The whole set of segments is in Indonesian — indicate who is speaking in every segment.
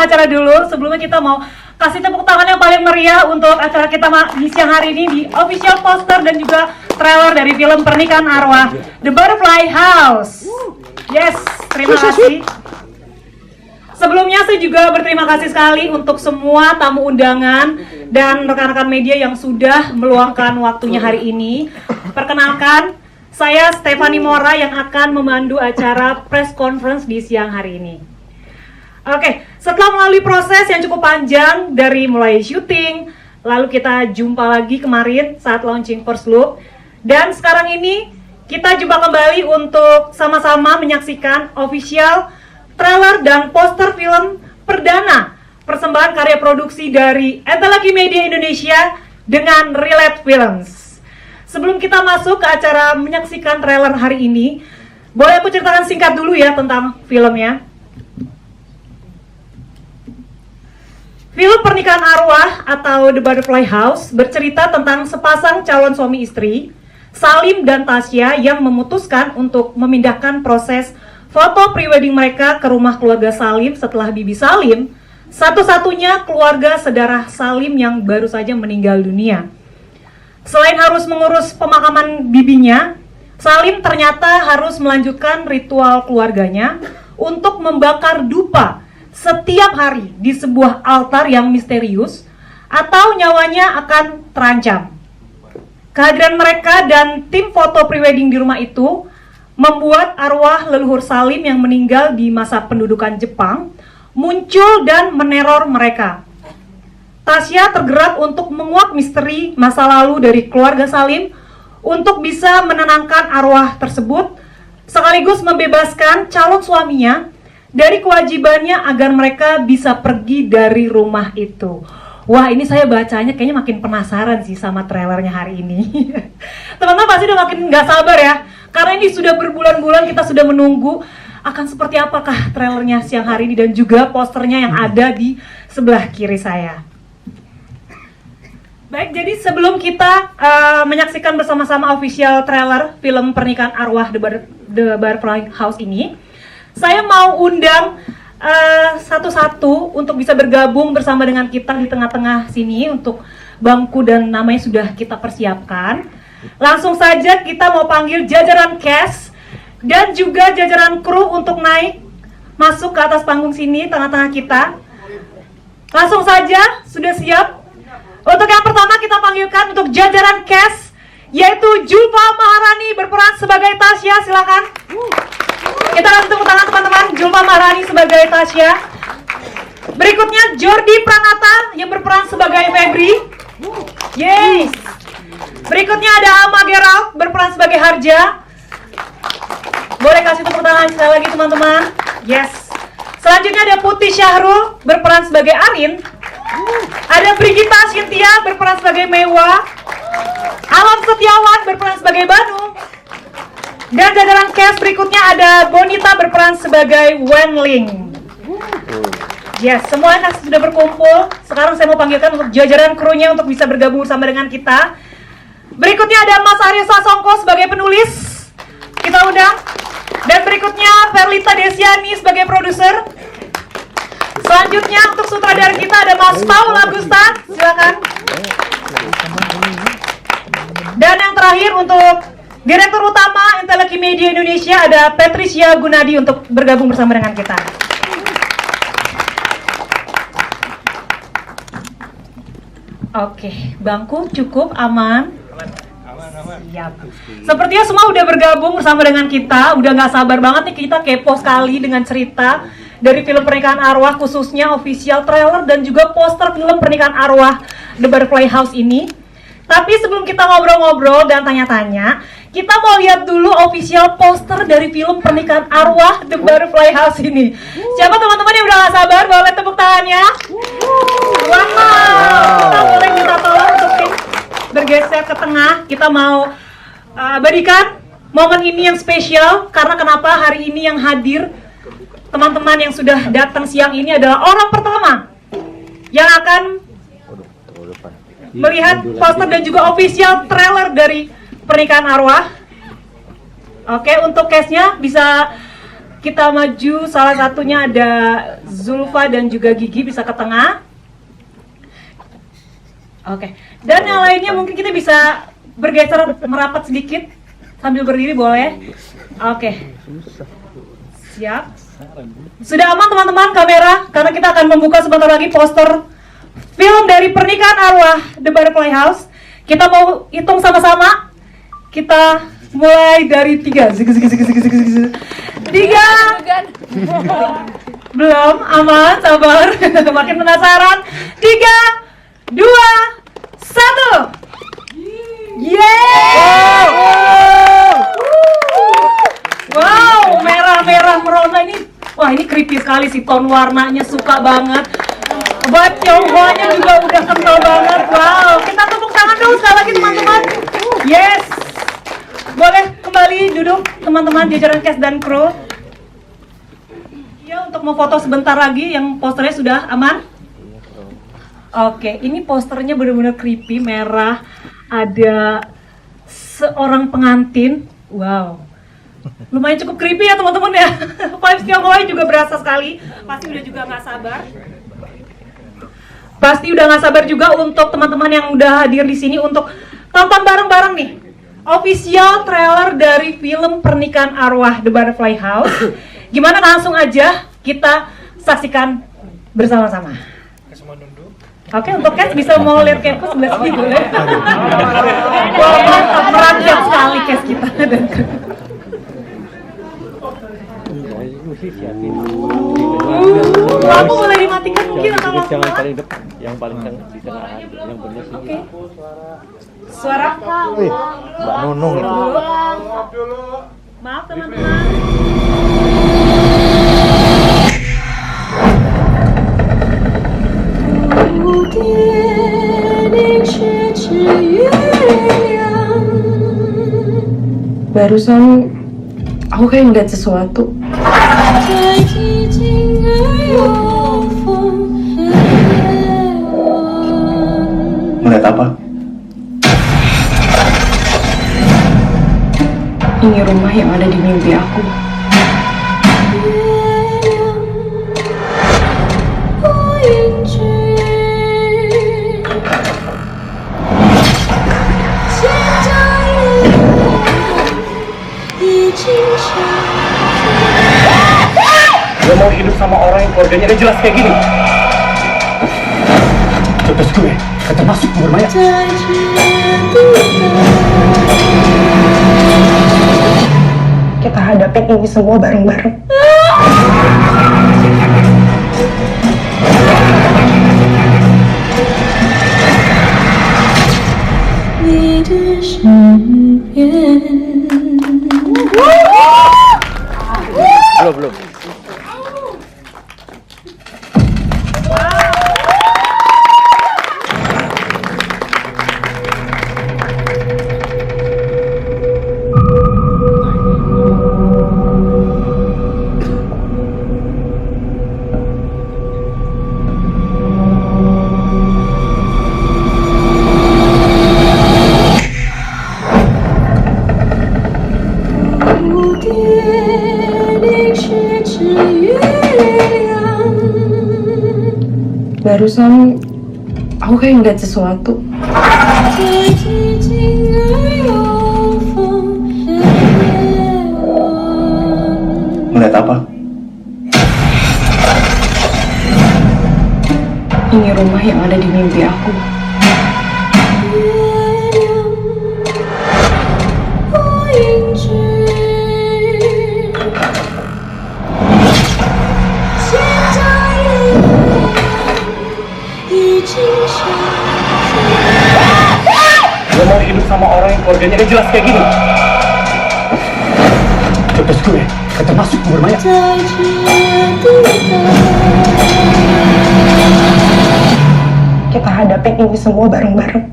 Speaker 1: acara dulu. Sebelumnya kita mau kasih tepuk tangan yang paling meriah untuk acara kita di siang hari ini di official poster dan juga trailer dari film Pernikahan Arwah The Butterfly House. Yes, terima kasih. Sebelumnya saya juga berterima kasih sekali untuk semua tamu undangan dan rekan-rekan media yang sudah meluangkan waktunya hari ini. Perkenalkan, saya Stephanie Mora yang akan memandu acara press conference di siang hari ini. Oke, setelah melalui proses yang cukup panjang dari mulai syuting, lalu kita jumpa lagi kemarin saat launching first look, dan sekarang ini kita jumpa kembali untuk sama-sama menyaksikan official trailer dan poster film perdana persembahan karya produksi dari Enteleki Media Indonesia dengan Relate Films. Sebelum kita masuk ke acara menyaksikan trailer hari ini, boleh aku ceritakan singkat dulu ya tentang filmnya. Film Pernikahan Arwah atau The Butterfly House bercerita tentang sepasang calon suami istri, Salim dan Tasya, yang memutuskan untuk memindahkan proses foto prewedding mereka ke rumah keluarga Salim setelah Bibi Salim, satu-satunya keluarga sedarah Salim yang baru saja meninggal dunia. Selain harus mengurus pemakaman bibinya, Salim ternyata harus melanjutkan ritual keluarganya untuk membakar dupa setiap hari di sebuah altar yang misterius, atau nyawanya akan terancam. Kehadiran mereka dan tim foto prewedding di rumah itu membuat arwah leluhur Salim yang meninggal di masa pendudukan Jepang muncul dan meneror mereka. Tasya tergerak untuk menguak misteri masa lalu dari keluarga Salim untuk bisa menenangkan arwah tersebut, sekaligus membebaskan calon suaminya dari kewajibannya agar mereka bisa pergi dari rumah itu. Wah, ini saya bacanya kayaknya makin penasaran sih sama trailernya hari ini. Teman-teman pasti udah makin nggak sabar ya, karena ini sudah berbulan-bulan kita sudah menunggu akan seperti apakah trailernya siang hari ini dan juga posternya yang ada di sebelah kiri saya. Baik, jadi sebelum kita menyaksikan bersama-sama official trailer film Pernikahan Arwah The Butterfly House ini, saya mau undang satu-satu untuk bisa bergabung bersama dengan kita di tengah-tengah sini untuk bangku dan namanya sudah kita persiapkan. Langsung saja kita mau panggil jajaran cast dan juga jajaran kru untuk naik masuk ke atas panggung sini tengah-tengah kita. Langsung saja, sudah siap? Untuk yang pertama kita panggilkan untuk jajaran cast, yaitu Julfa Maharani berperan sebagai Tasya, silakan. Kita akan tepuk tangan teman-teman, Julfa Maharani sebagai Tasya. Berikutnya Jordi Pranata yang berperan sebagai Febri. Yes. Berikutnya ada Alma Gerald berperan sebagai Harja. Boleh kasih tepuk tangan sekali lagi teman-teman. Yes. Selanjutnya ada Putih Syahrul berperan sebagai Arin. Ada Brigita Cynthia berperan sebagai Mewa. Alam Setiawan berperan sebagai Banu. Dan jajaran cast berikutnya ada Bonita berperan sebagai Wenling. Yes, semuanya sudah berkumpul. Sekarang saya mau panggilkan untuk jajaran krunya untuk bisa bergabung bersama dengan kita. Berikutnya ada Mas Aryo Sasongko sebagai penulis, kita undang. Dan berikutnya Verlita Desiani sebagai produser. Selanjutnya untuk sutradara kita ada Mas Paul Agusta, silakan. Dan yang terakhir untuk Direktur Utama Enteleki Media Indonesia ada Patricia Gunadi untuk bergabung bersama dengan kita. Oke, bangku cukup aman. Siap. Sepertinya semua udah bergabung bersama dengan kita. Udah nggak sabar banget nih, kita kepo sekali dengan cerita dari film Pernikahan Arwah, khususnya official trailer dan juga poster film Pernikahan Arwah The Butterfly House ini. Tapi sebelum kita ngobrol-ngobrol dan tanya-tanya, kita mau lihat dulu official poster dari film Pernikahan Arwah The Butterfly House ini. Siapa teman-teman yang udah gak sabar? Boleh tepuk tangannya? Wow. Kita boleh minta tolong untuk tim bergeser ke tengah. Kita mau berikan momen ini yang spesial. Karena kenapa hari ini yang hadir teman-teman yang sudah datang siang ini adalah orang pertama yang akan melihat poster dan juga official trailer dari Pernikahan Arwah. Oke, untuk case-nya bisa kita maju, salah satunya ada Zulfa dan juga Gigi bisa ke tengah. Oke, dan yang lainnya mungkin kita bisa bergeser merapat sedikit sambil berdiri boleh. Oke, siap. Sudah aman teman-teman kamera, karena kita akan membuka sebentar lagi poster film dari Pernikahan Arwah The Butterfly House. Kita mau hitung sama-sama. Kita mulai dari 3. 3. Belum, aman, sabar. Makin penasaran. 3, 2, 1. Yeay! Wow, merah-merah merona ini. Wah, ini creepy sekali sih, ton warnanya, suka banget. Buat Tionghoanya juga udah kental banget. Wow, kita tepuk tangan dulu sekali lagi teman-teman. Yes. Boleh kembali duduk teman-teman jajaran cast dan kru. Ya, untuk mau foto sebentar lagi, yang posternya sudah aman? Oke, ini posternya benar-benar creepy, merah. Ada seorang pengantin. Wow. Lumayan cukup creepy ya teman-teman ya. Vibes Tionghoa juga berasa sekali. Pasti udah juga nggak sabar. Pasti udah nggak sabar juga untuk teman-teman yang udah hadir di sini untuk tonton bareng-bareng nih official trailer dari film Pernikahan Arwah The Butterfly House. Gimana, langsung aja kita saksikan bersama-sama. Oke, untuk Kes bisa mau lihat Kes sebelah sini boleh. Wah, mantap, merakyat sekali Kes kita. Lampu boleh dimatikan mungkin atau lampu?
Speaker 2: Jangan paling depan, yang paling di tengah aja, yang benar sih.
Speaker 1: Oke. Suara.
Speaker 2: Mbak Nunung itu.
Speaker 1: Maaf teman-teman.
Speaker 3: Barusan aku kayak ngeliat sesuatu.
Speaker 2: Melihat apa?
Speaker 3: Ini rumah yang ada di mimpi aku.
Speaker 2: Gue mau hidup sama orang yang keluarganya gak jelas kayak gini. Terus gue termasuk Maya.
Speaker 3: Kita hadapin ini semua bareng-bareng.
Speaker 2: Belum.
Speaker 3: Barusan aku kayak ngeliat sesuatu.
Speaker 2: Melihat apa?
Speaker 3: Ini rumah yang ada di mimpi aku.
Speaker 2: Gue mau hidup sama orang yang keluarganya gak jelas kayak gini. Terus gue termasuk Maya.
Speaker 3: Kita hadapin ini semua bareng-bareng.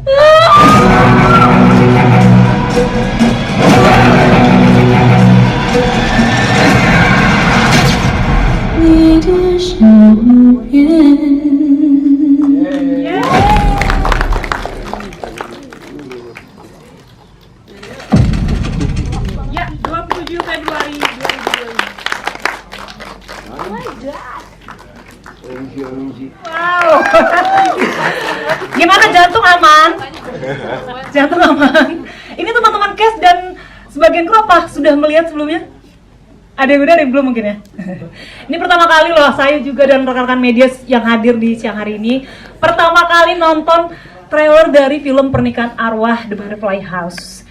Speaker 1: Ya, 27 Februari 2025. Wow. Gimana jantung aman? Jantung aman. Ini teman-teman cast dan sebagian kru apa sudah melihat sebelumnya? Ada yang udah, ada yang belum mungkin ya. Ini pertama kali loh saya juga dan rekan-rekan media yang hadir di siang hari ini pertama kali nonton trailer dari film Pernikahan Arwah The Butterfly House.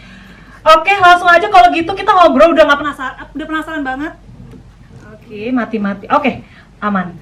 Speaker 1: Oke, langsung aja kalau gitu kita ngobrol, udah nggak penasaran, udah penasaran banget. Oke, mati-mati. Oke, aman.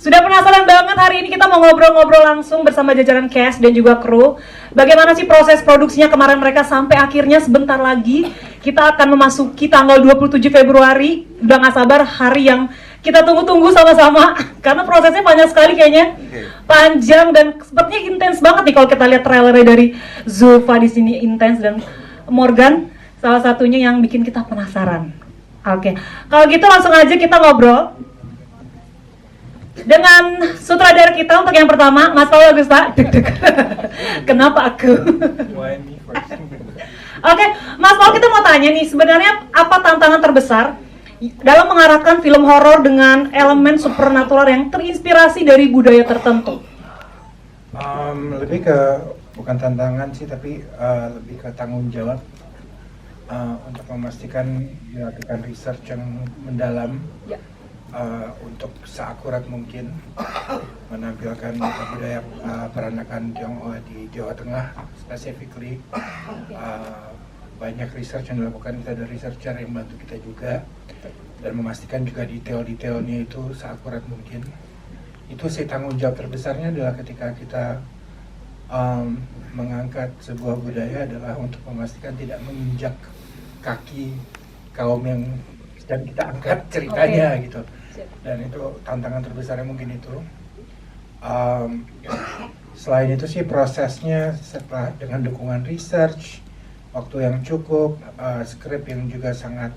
Speaker 1: Sudah penasaran banget, hari ini kita mau ngobrol-ngobrol langsung bersama jajaran cast dan juga kru. Bagaimana sih proses produksinya kemarin mereka sampai akhirnya sebentar lagi kita akan memasuki tanggal 27 Februari. Udah gak sabar hari yang kita tunggu-tunggu sama-sama karena prosesnya banyak sekali kayaknya. Panjang dan sepertinya intens banget nih kalau kita lihat trailernya dari Zulfa di sini, intens, dan Morgan salah satunya yang bikin kita penasaran. Oke, kalau gitu langsung aja kita ngobrol dengan sutradara kita untuk yang pertama, Mas Paul Agusta. Kenapa aku? Oke, Mas Paul, kita mau tanya nih, sebenarnya apa tantangan terbesar dalam mengarahkan film horor dengan elemen supernatural yang terinspirasi dari budaya tertentu?
Speaker 4: Lebih ke bukan tantangan sih, tapi lebih ke tanggung jawab untuk memastikan dilakukan research yang mendalam.
Speaker 1: Ya.
Speaker 4: Untuk seakurat mungkin menampilkan budaya peranakan Tionghoa di Jawa Tengah, specifically. Banyak research yang dilakukan, kita ada researcher yang bantu kita juga, dan memastikan juga detail-detailnya itu seakurat mungkin. Itu sih tanggung jawab terbesarnya adalah ketika kita mengangkat sebuah budaya adalah untuk memastikan tidak menginjak kaki kaum yang sedang kita angkat ceritanya gitu. Dan itu tantangan terbesarnya mungkin itu. Selain itu sih prosesnya setelah dengan dukungan research, waktu yang cukup, skrip yang juga sangat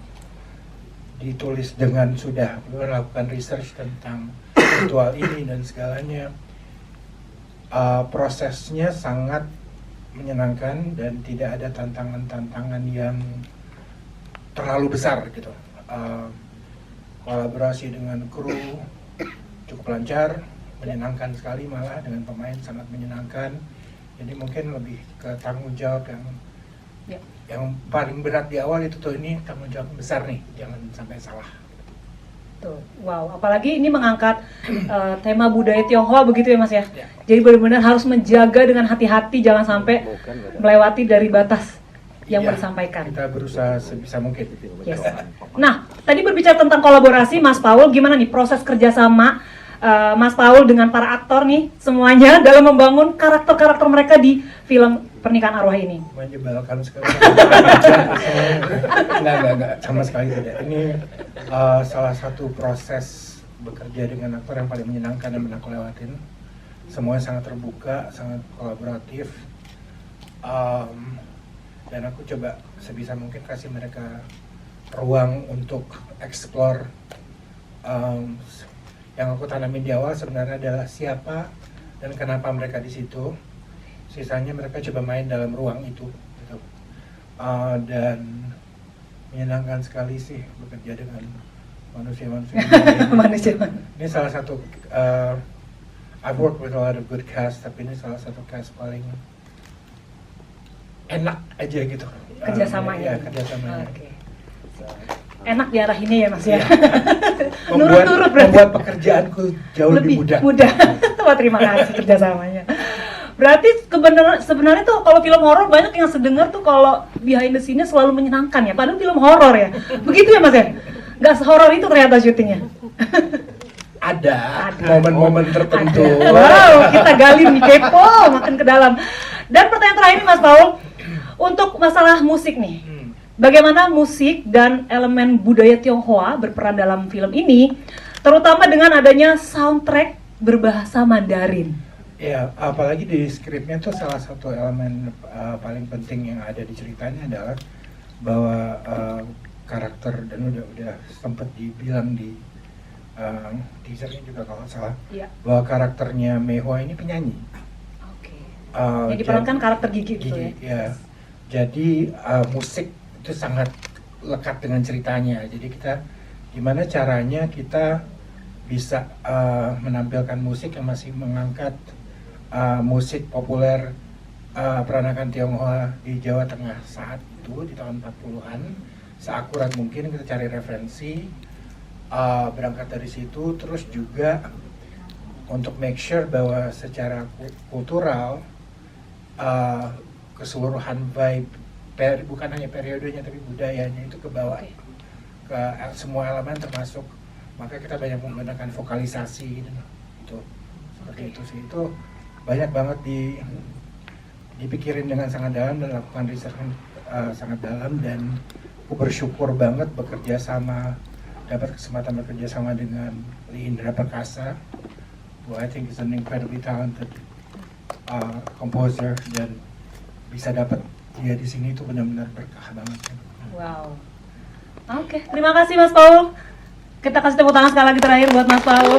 Speaker 4: ditulis dengan sudah melakukan research tentang ritual ini dan segalanya. Prosesnya sangat menyenangkan dan tidak ada tantangan-tantangan yang terlalu besar gitu. Kolaborasi dengan kru cukup lancar, menyenangkan sekali, malah dengan pemain sangat menyenangkan. Jadi mungkin lebih ke tanggung jawab yang paling berat di awal itu tuh, ini tanggung jawab besar nih, jangan sampai salah.
Speaker 1: Tuh, wow, apalagi ini mengangkat tema budaya Tionghoa begitu ya Mas ya. Jadi benar-benar harus menjaga dengan hati-hati, jangan sampai melewati dari batas yang mau disampaikan.
Speaker 4: Kita berusaha sebisa mungkin.
Speaker 1: Yes. Nah, tadi berbicara tentang kolaborasi, Mas Paul, gimana nih proses kerjasama Mas Paul dengan para aktor nih semuanya dalam membangun karakter-karakter mereka di film Pernikahan Arwah ini?
Speaker 4: Menyebalkan sekali. Enggak, sama sekali tidak. Ini salah satu proses bekerja dengan aktor yang paling menyenangkan yang pernah aku lewatin. Semuanya sangat terbuka, sangat kolaboratif. Dan aku coba sebisa mungkin kasih mereka ruang untuk explore. Yang aku tanamin di awal sebenarnya adalah siapa dan kenapa mereka di situ. Sisanya mereka coba main dalam ruang itu, gitu. Dan menyenangkan sekali sih bekerja dengan manusia-manusia.
Speaker 1: Manusia.
Speaker 4: Ini salah satu. I've worked with a lot of good cast, tapi ini salah satu cast paling enak aja gitu.
Speaker 1: Kerjasamanya.
Speaker 4: Kerjasamanya.
Speaker 1: Okay. Enak diarahinnya ya Mas ya.
Speaker 4: Membuat pekerjaanku jauh lebih mudah.
Speaker 1: Wah, terima kasih kerjasamanya. Berarti sebenarnya tuh kalau film horor banyak yang sedengar tuh kalau behind the scene-nya selalu menyenangkan ya. Padahal film horor ya. Begitu ya Mas ya? Nggak sehoror itu ternyata syutingnya.
Speaker 4: Ada momen-momen tertentu.
Speaker 1: Wow, kita gali nih, kepo makin ke dalam. Dan pertanyaan terakhir nih Mas Paul, untuk masalah musik nih, bagaimana musik dan elemen budaya Tionghoa berperan dalam film ini, terutama dengan adanya soundtrack berbahasa Mandarin?
Speaker 4: Ya, apalagi di skripnya tuh salah satu elemen paling penting yang ada di ceritanya adalah bahwa karakter, dan udah sempat dibilang di teasernya juga kalau nggak salah, bahwa karakternya Mehua ini penyanyi.
Speaker 1: Oke. Yang diperankan karakter Gigi gitu ya?
Speaker 4: Ya. Jadi musik itu sangat lekat dengan ceritanya. Jadi kita gimana caranya kita bisa menampilkan musik yang masih mengangkat musik populer peranakan Tionghoa di Jawa Tengah saat itu di tahun 40-an. Seakurat mungkin kita cari referensi, berangkat dari situ, terus juga untuk make sure bahwa secara kultural keseluruhan vibe bukan hanya periodenya tapi budayanya itu ke bawah ke semua elemen termasuk, maka kita banyak menggunakan vokalisasi gitu. Itu seperti itu sih, itu banyak banget dipikirin dengan sangat dalam dan lakukan riset sangat dalam, dan aku bersyukur banget dapat kesempatan bekerja sama dengan Lee Indra Perkasa, who I think is an incredibly talented composer, dan bisa dapat dia di sini itu benar-benar berkah banget.
Speaker 1: Wow. Oke, terima kasih Mas Paul. Kita kasih tepuk tangan sekali lagi terakhir buat Mas Paul.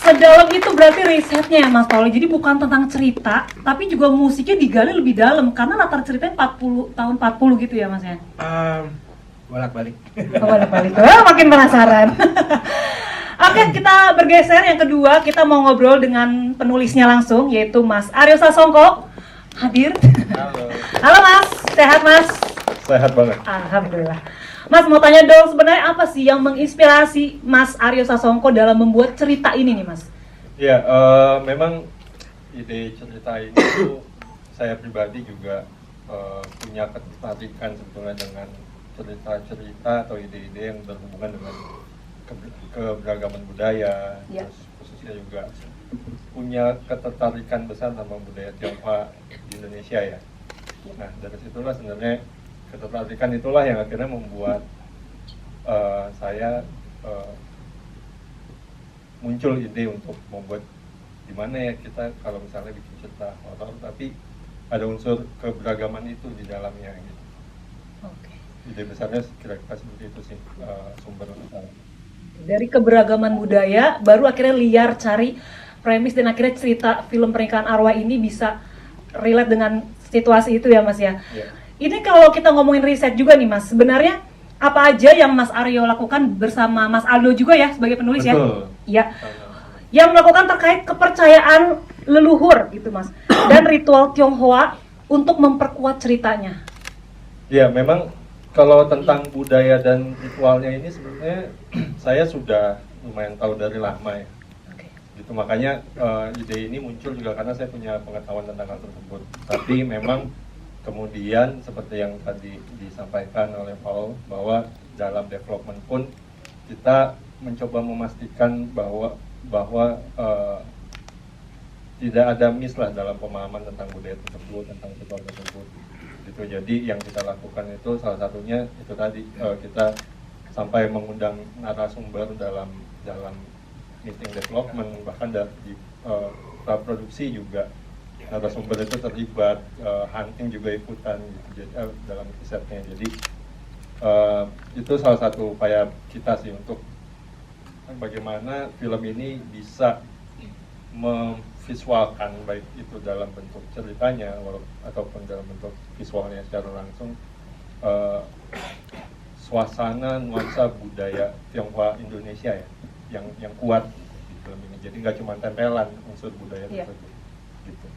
Speaker 1: Sedalam itu berarti risetnya ya Mas Paul. Jadi bukan tentang cerita, tapi juga musiknya digali lebih dalam karena latar ceritanya tahun 40 gitu ya Mas ya.
Speaker 4: Bolak-balik.
Speaker 1: Bolak-balik. Wah, makin penasaran. Oke, kita bergeser yang kedua, kita mau ngobrol dengan penulisnya langsung, yaitu Mas Aryo Sasongko. Hadir.
Speaker 2: Halo.
Speaker 1: Halo Mas, sehat Mas?
Speaker 2: Sehat banget.
Speaker 1: Alhamdulillah. Mas mau tanya dong, sebenarnya apa sih yang menginspirasi Mas Aryo Sasongko dalam membuat cerita ini nih Mas?
Speaker 2: Ya, memang ide cerita ini tuh saya pribadi juga punya ketertarikan sebetulnya dengan cerita-cerita atau ide-ide yang berhubungan dengan keberagaman budaya,
Speaker 1: Ya.
Speaker 2: terus khususnya juga punya ketertarikan besar sama budaya Tionghoa di Indonesia ya. Nah dari situlah sebenarnya ketertarikan itulah yang akhirnya membuat saya muncul ide untuk membuat gimana ya kita kalau misalnya bikin cerita horor tapi ada unsur keberagaman itu di dalamnya gitu.
Speaker 1: Oke.
Speaker 2: Ide besarnya kira-kira seperti itu sih sumber utama.
Speaker 1: Dari keberagaman budaya, baru akhirnya liar cari premis dan akhirnya cerita film Pernikahan Arwah ini bisa relate dengan situasi itu ya Mas ya.
Speaker 2: Yeah.
Speaker 1: Ini kalau kita ngomongin riset juga nih Mas, sebenarnya apa aja yang Mas Aryo lakukan bersama Mas Aldo juga ya sebagai penulis
Speaker 2: Betul.
Speaker 1: ya? Iya. Yang melakukan terkait kepercayaan leluhur gitu Mas, dan ritual Tionghoa untuk memperkuat ceritanya.
Speaker 2: Ya memang kalau tentang budaya dan ritualnya ini sebenarnya saya sudah lumayan tahu dari lama ya.
Speaker 1: Oke.
Speaker 2: Gitu makanya ide ini muncul juga karena saya punya pengetahuan tentang hal tersebut. Tapi memang kemudian seperti yang tadi disampaikan oleh Paul bahwa dalam development pun kita mencoba memastikan bahwa tidak ada miss lah dalam pemahaman tentang budaya tersebut, tentang ritual tersebut. Gitu. Jadi yang kita lakukan itu salah satunya itu tadi kita sampai mengundang narasumber dalam meeting development, bahkan di praproduksi juga narasumber itu terlibat, hunting juga ikutan gitu, dalam risetnya. Jadi itu salah satu upaya kita sih untuk bagaimana film ini bisa memvisualkan baik itu dalam bentuk ceritanya ataupun dalam bentuk visualnya secara langsung suasana nuansa budaya Tionghoa Indonesia ya yang kuat di film ini. Jadi nggak cuma tempelan unsur budaya tersebut. Gitu.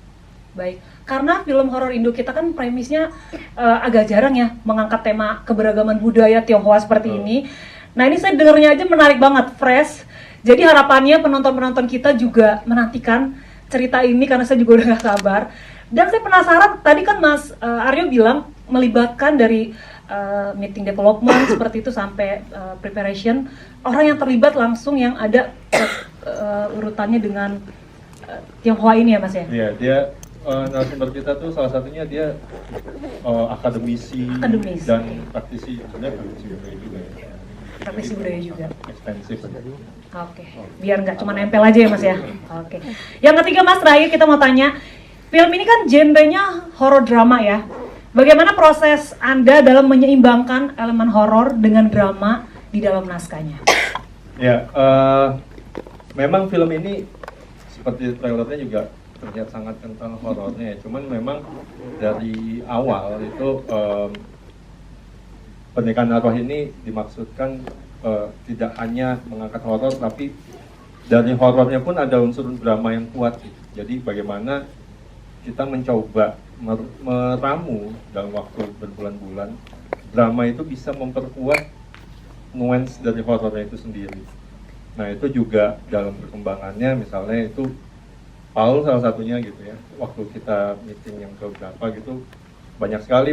Speaker 1: Baik, karena film horor Indo kita kan premisnya agak jarang ya mengangkat tema keberagaman budaya Tionghoa seperti ini. Nah ini saya dengarnya aja menarik banget, fresh. Jadi harapannya penonton-penonton kita juga menantikan cerita ini karena saya juga udah gak sabar. Dan saya penasaran, tadi kan Mas Aryo bilang melibatkan dari meeting development seperti itu sampai preparation, orang yang terlibat langsung yang ada urutannya dengan Tionghoa ini ya Mas ya?
Speaker 2: Iya, dia narasumber kita tuh salah satunya dia akademisi dan praktisi, sebenarnya praktisi budaya juga ya.
Speaker 1: Praktisi budaya juga.
Speaker 2: Ekstensif.
Speaker 1: Oke, biar nggak cuma nempel aja ya Mas ya. Oke. Yang ketiga Mas, terakhir kita mau tanya, film ini kan genrenya horor drama ya. Bagaimana proses Anda dalam menyeimbangkan elemen horor dengan drama di dalam naskahnya?
Speaker 2: Ya, memang film ini seperti trailernya juga terlihat sangat kental horornya ya. Cuman memang dari awal itu Pernikahan Arwah ini dimaksudkan tidak hanya mengangkat horor, tapi dari horornya pun ada unsur drama yang kuat gitu. Jadi bagaimana kita mencoba meramu dalam waktu berbulan-bulan, drama itu bisa memperkuat nuance dari horornya itu sendiri. Nah itu juga dalam perkembangannya, misalnya itu Paul salah satunya gitu ya, waktu kita meeting yang keberapa gitu, banyak sekali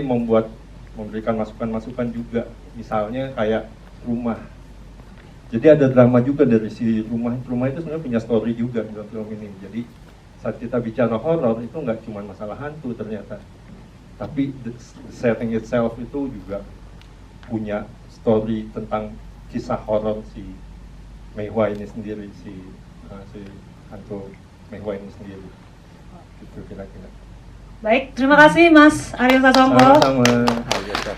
Speaker 2: memberikan masukan-masukan juga, misalnya kayak rumah. Jadi ada drama juga dari si rumah itu sebenarnya punya story juga dalam film ini. Jadi saat kita bicara horor itu nggak cuma masalah hantu ternyata, tapi the setting itself itu juga punya story tentang kisah horor si Mei Hua ini sendiri, si hantu Mei Hua ini sendiri. Gitu kira-kira.
Speaker 1: Baik, terima kasih Mas Ariel Sasongko.
Speaker 2: Sama-sama.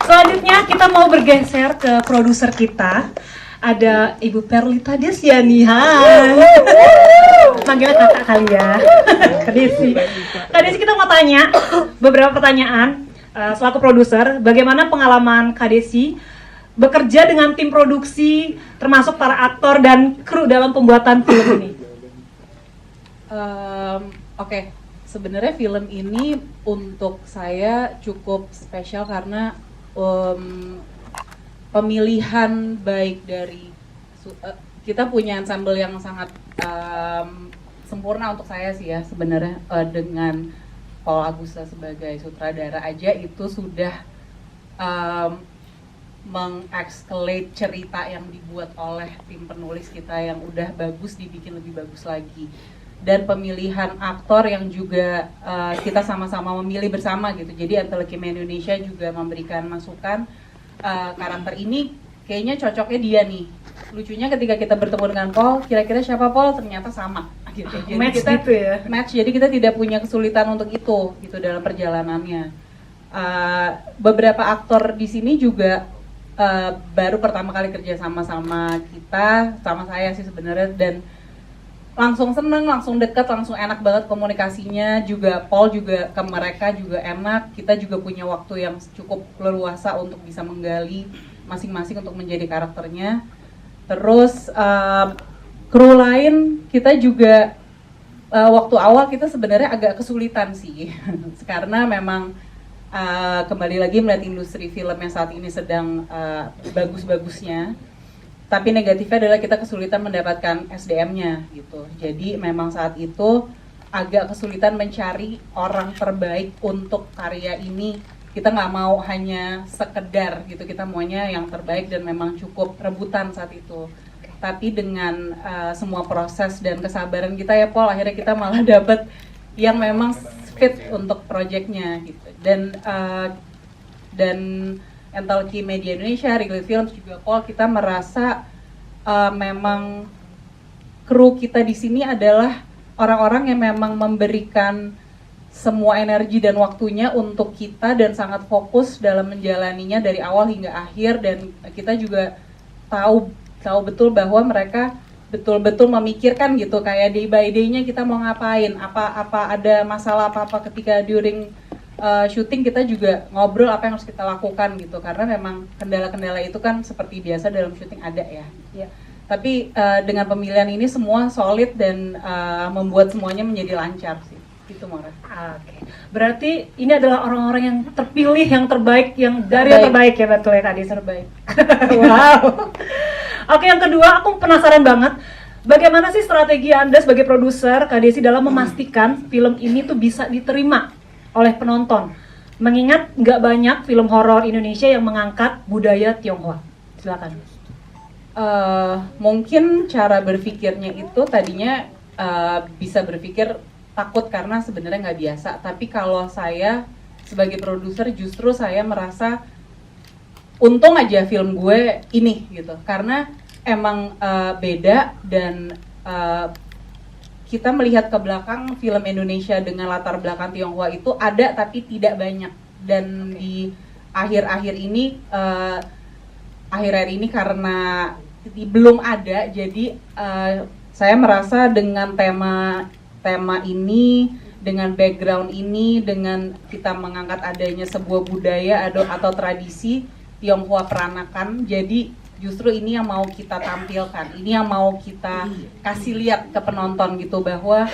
Speaker 1: Selanjutnya kita mau bergeser ke produser kita. Ada Ibu Perlita Desiani. Hai. Panggilnya kakak kali ya. Kak Desi. Kak Desi, kita mau tanya beberapa pertanyaan selaku produser. Bagaimana pengalaman Kak Desi bekerja dengan tim produksi, termasuk para aktor dan kru dalam pembuatan film ini?
Speaker 5: Oke. Sebenarnya film ini untuk saya cukup spesial karena pemilihan baik dari kita punya ensemble yang sangat sempurna untuk saya sih ya sebenarnya, dengan Paul Agusta sebagai sutradara aja itu sudah mengescalate cerita yang dibuat oleh tim penulis kita yang udah bagus dibikin lebih bagus lagi. Dan pemilihan aktor yang juga kita sama-sama memilih bersama gitu. Jadi Antelkim Indonesia juga memberikan masukan, karakter ini kayaknya cocoknya dia nih. Lucunya ketika kita bertemu dengan Paul, kira-kira siapa Paul, ternyata sama gitu. Jadi
Speaker 1: Match
Speaker 5: kita
Speaker 1: gitu ya?
Speaker 5: match, jadi kita tidak punya kesulitan untuk itu gitu dalam perjalanannya. Beberapa aktor di sini juga baru pertama kali kerja sama kita, sama saya sih sebenarnya, dan langsung seneng, langsung deket, langsung enak banget komunikasinya. Juga Paul juga ke mereka juga enak. Kita juga punya waktu yang cukup leluasa untuk bisa menggali masing-masing untuk menjadi karakternya. Terus kru lain kita juga waktu awal kita sebenarnya agak kesulitan sih karena memang kembali lagi melihat industri film yang saat ini sedang bagus-bagusnya. Tapi negatifnya adalah kita kesulitan mendapatkan SDM-nya gitu. Jadi memang saat itu agak kesulitan mencari orang terbaik untuk karya ini. Kita nggak mau hanya sekedar gitu, kita maunya yang terbaik dan memang cukup rebutan saat itu. Tapi dengan semua proses dan kesabaran kita ya Paul, akhirnya kita malah dapet yang memang fit untuk projectnya gitu. Dan Antelkim Media Indonesia, Wrigley Films juga Paul, kita merasa memang kru kita di sini adalah orang-orang yang memang memberikan semua energi dan waktunya untuk kita dan sangat fokus dalam menjalaninya dari awal hingga akhir. Dan kita juga tahu betul bahwa mereka betul-betul memikirkan gitu, kayak day by day-nya kita mau ngapain, apa ada masalah apa ketika during syuting, kita juga ngobrol apa yang harus kita lakukan gitu, karena memang kendala-kendala itu kan seperti biasa dalam syuting ada ya. Tapi dengan pemilihan ini semua solid dan membuat semuanya menjadi lancar sih. Itu Mara.
Speaker 1: Oke. Berarti ini adalah orang-orang yang terpilih, yang terbaik, yang dari yang terbaik ya, betul ya Kak Desi?
Speaker 5: Terbaik.
Speaker 1: Wow. Oke, yang kedua aku penasaran banget, bagaimana sih strategi Anda sebagai produser Kak Desi dalam memastikan film ini tuh bisa diterima oleh penonton? Mengingat nggak banyak film horor Indonesia yang mengangkat budaya Tionghoa. Silakan.
Speaker 5: Mungkin cara berpikirnya itu tadinya bisa berpikir takut karena sebenarnya nggak biasa. Tapi kalau saya sebagai produser justru saya merasa untung aja film gue ini gitu, karena emang beda dan kita melihat ke belakang film Indonesia dengan latar belakang Tionghoa itu ada tapi tidak banyak. Dan di akhir-akhir ini karena belum ada, jadi saya merasa dengan tema ini, dengan background ini, dengan kita mengangkat adanya sebuah budaya atau tradisi Tionghoa peranakan, jadi justru ini yang mau kita tampilkan, ini yang mau kita kasih lihat ke penonton gitu bahwa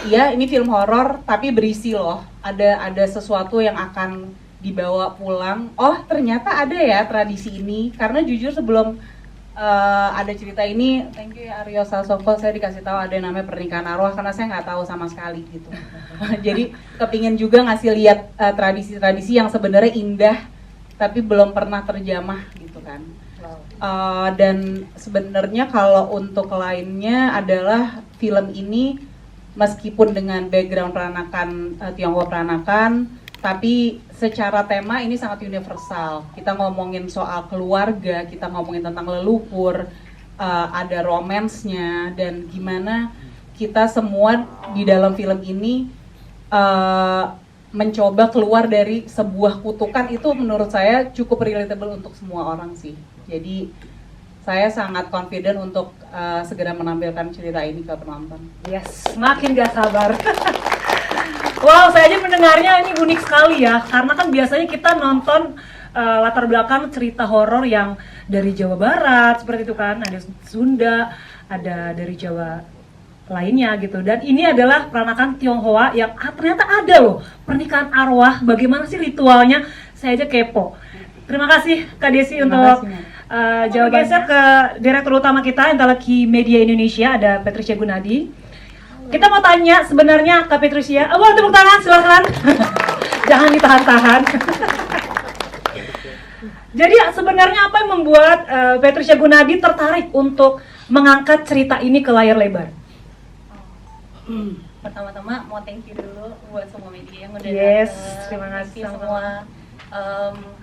Speaker 5: ya ini film horor tapi berisi loh, ada sesuatu yang akan dibawa pulang. Oh ternyata ada ya tradisi ini, karena jujur sebelum ada cerita ini, thank you ya Aryo Salsoko, saya dikasih tahu ada yang namanya pernikahan arwah karena saya nggak tahu sama sekali gitu. Jadi kepingin juga ngasih lihat tradisi-tradisi yang sebenarnya indah tapi belum pernah terjamah gitu kan. Dan sebenarnya kalau untuk lainnya adalah film ini meskipun dengan background peranakan Tionghoa peranakan, tapi secara tema ini sangat universal. Kita ngomongin soal keluarga, kita ngomongin tentang leluhur, ada romansnya, dan gimana kita semua di dalam film ini mencoba keluar dari sebuah kutukan. Itu menurut saya cukup relatable untuk semua orang sih. Jadi saya sangat confident untuk segera menampilkan cerita ini ke penonton.
Speaker 1: Yes, makin gak sabar. Wow, saya aja mendengarnya ini unik sekali ya, karena kan biasanya kita nonton latar belakang cerita horor yang dari Jawa Barat seperti itu kan, ada Sunda, ada dari Jawa lainnya gitu. Dan ini adalah peranakan Tionghoa yang ternyata ada loh pernikahan arwah. Bagaimana sih ritualnya? Saya aja kepo. Terima kasih Kak Desi untuk jawabannya. Ke Direktur Utama kita Entalki Media Indonesia, ada Patricia Gunadi. Kita mau tanya sebenarnya Kak Patricia, boleh tepuk tangan silakan. Jangan ditahan-tahan. Jadi sebenarnya apa yang membuat Patricia Gunadi tertarik untuk mengangkat cerita ini ke layar lebar?
Speaker 6: Pertama-tama mau thank you dulu buat semua media yang udah
Speaker 1: Yes,
Speaker 6: datang.
Speaker 1: terima kasih
Speaker 6: Thank you semua.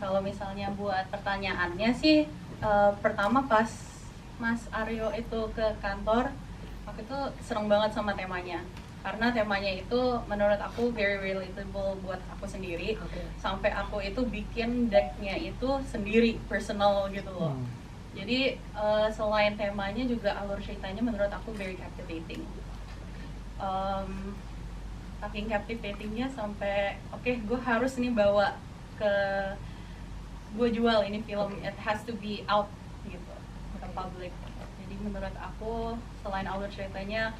Speaker 6: Kalau misalnya buat pertanyaannya sih, pertama pas Mas Aryo itu ke kantor, aku itu seneng banget sama temanya. Karena temanya itu menurut aku very relatable buat aku sendiri. Sampai aku itu bikin decknya itu sendiri, personal gitu loh. Jadi selain temanya juga alur ceritanya menurut aku very captivating. Saking captivatingnya sampai gue harus nih bawa gue jual ini film, it has to be out gitu ke public. Jadi menurut aku selain alur ceritanya,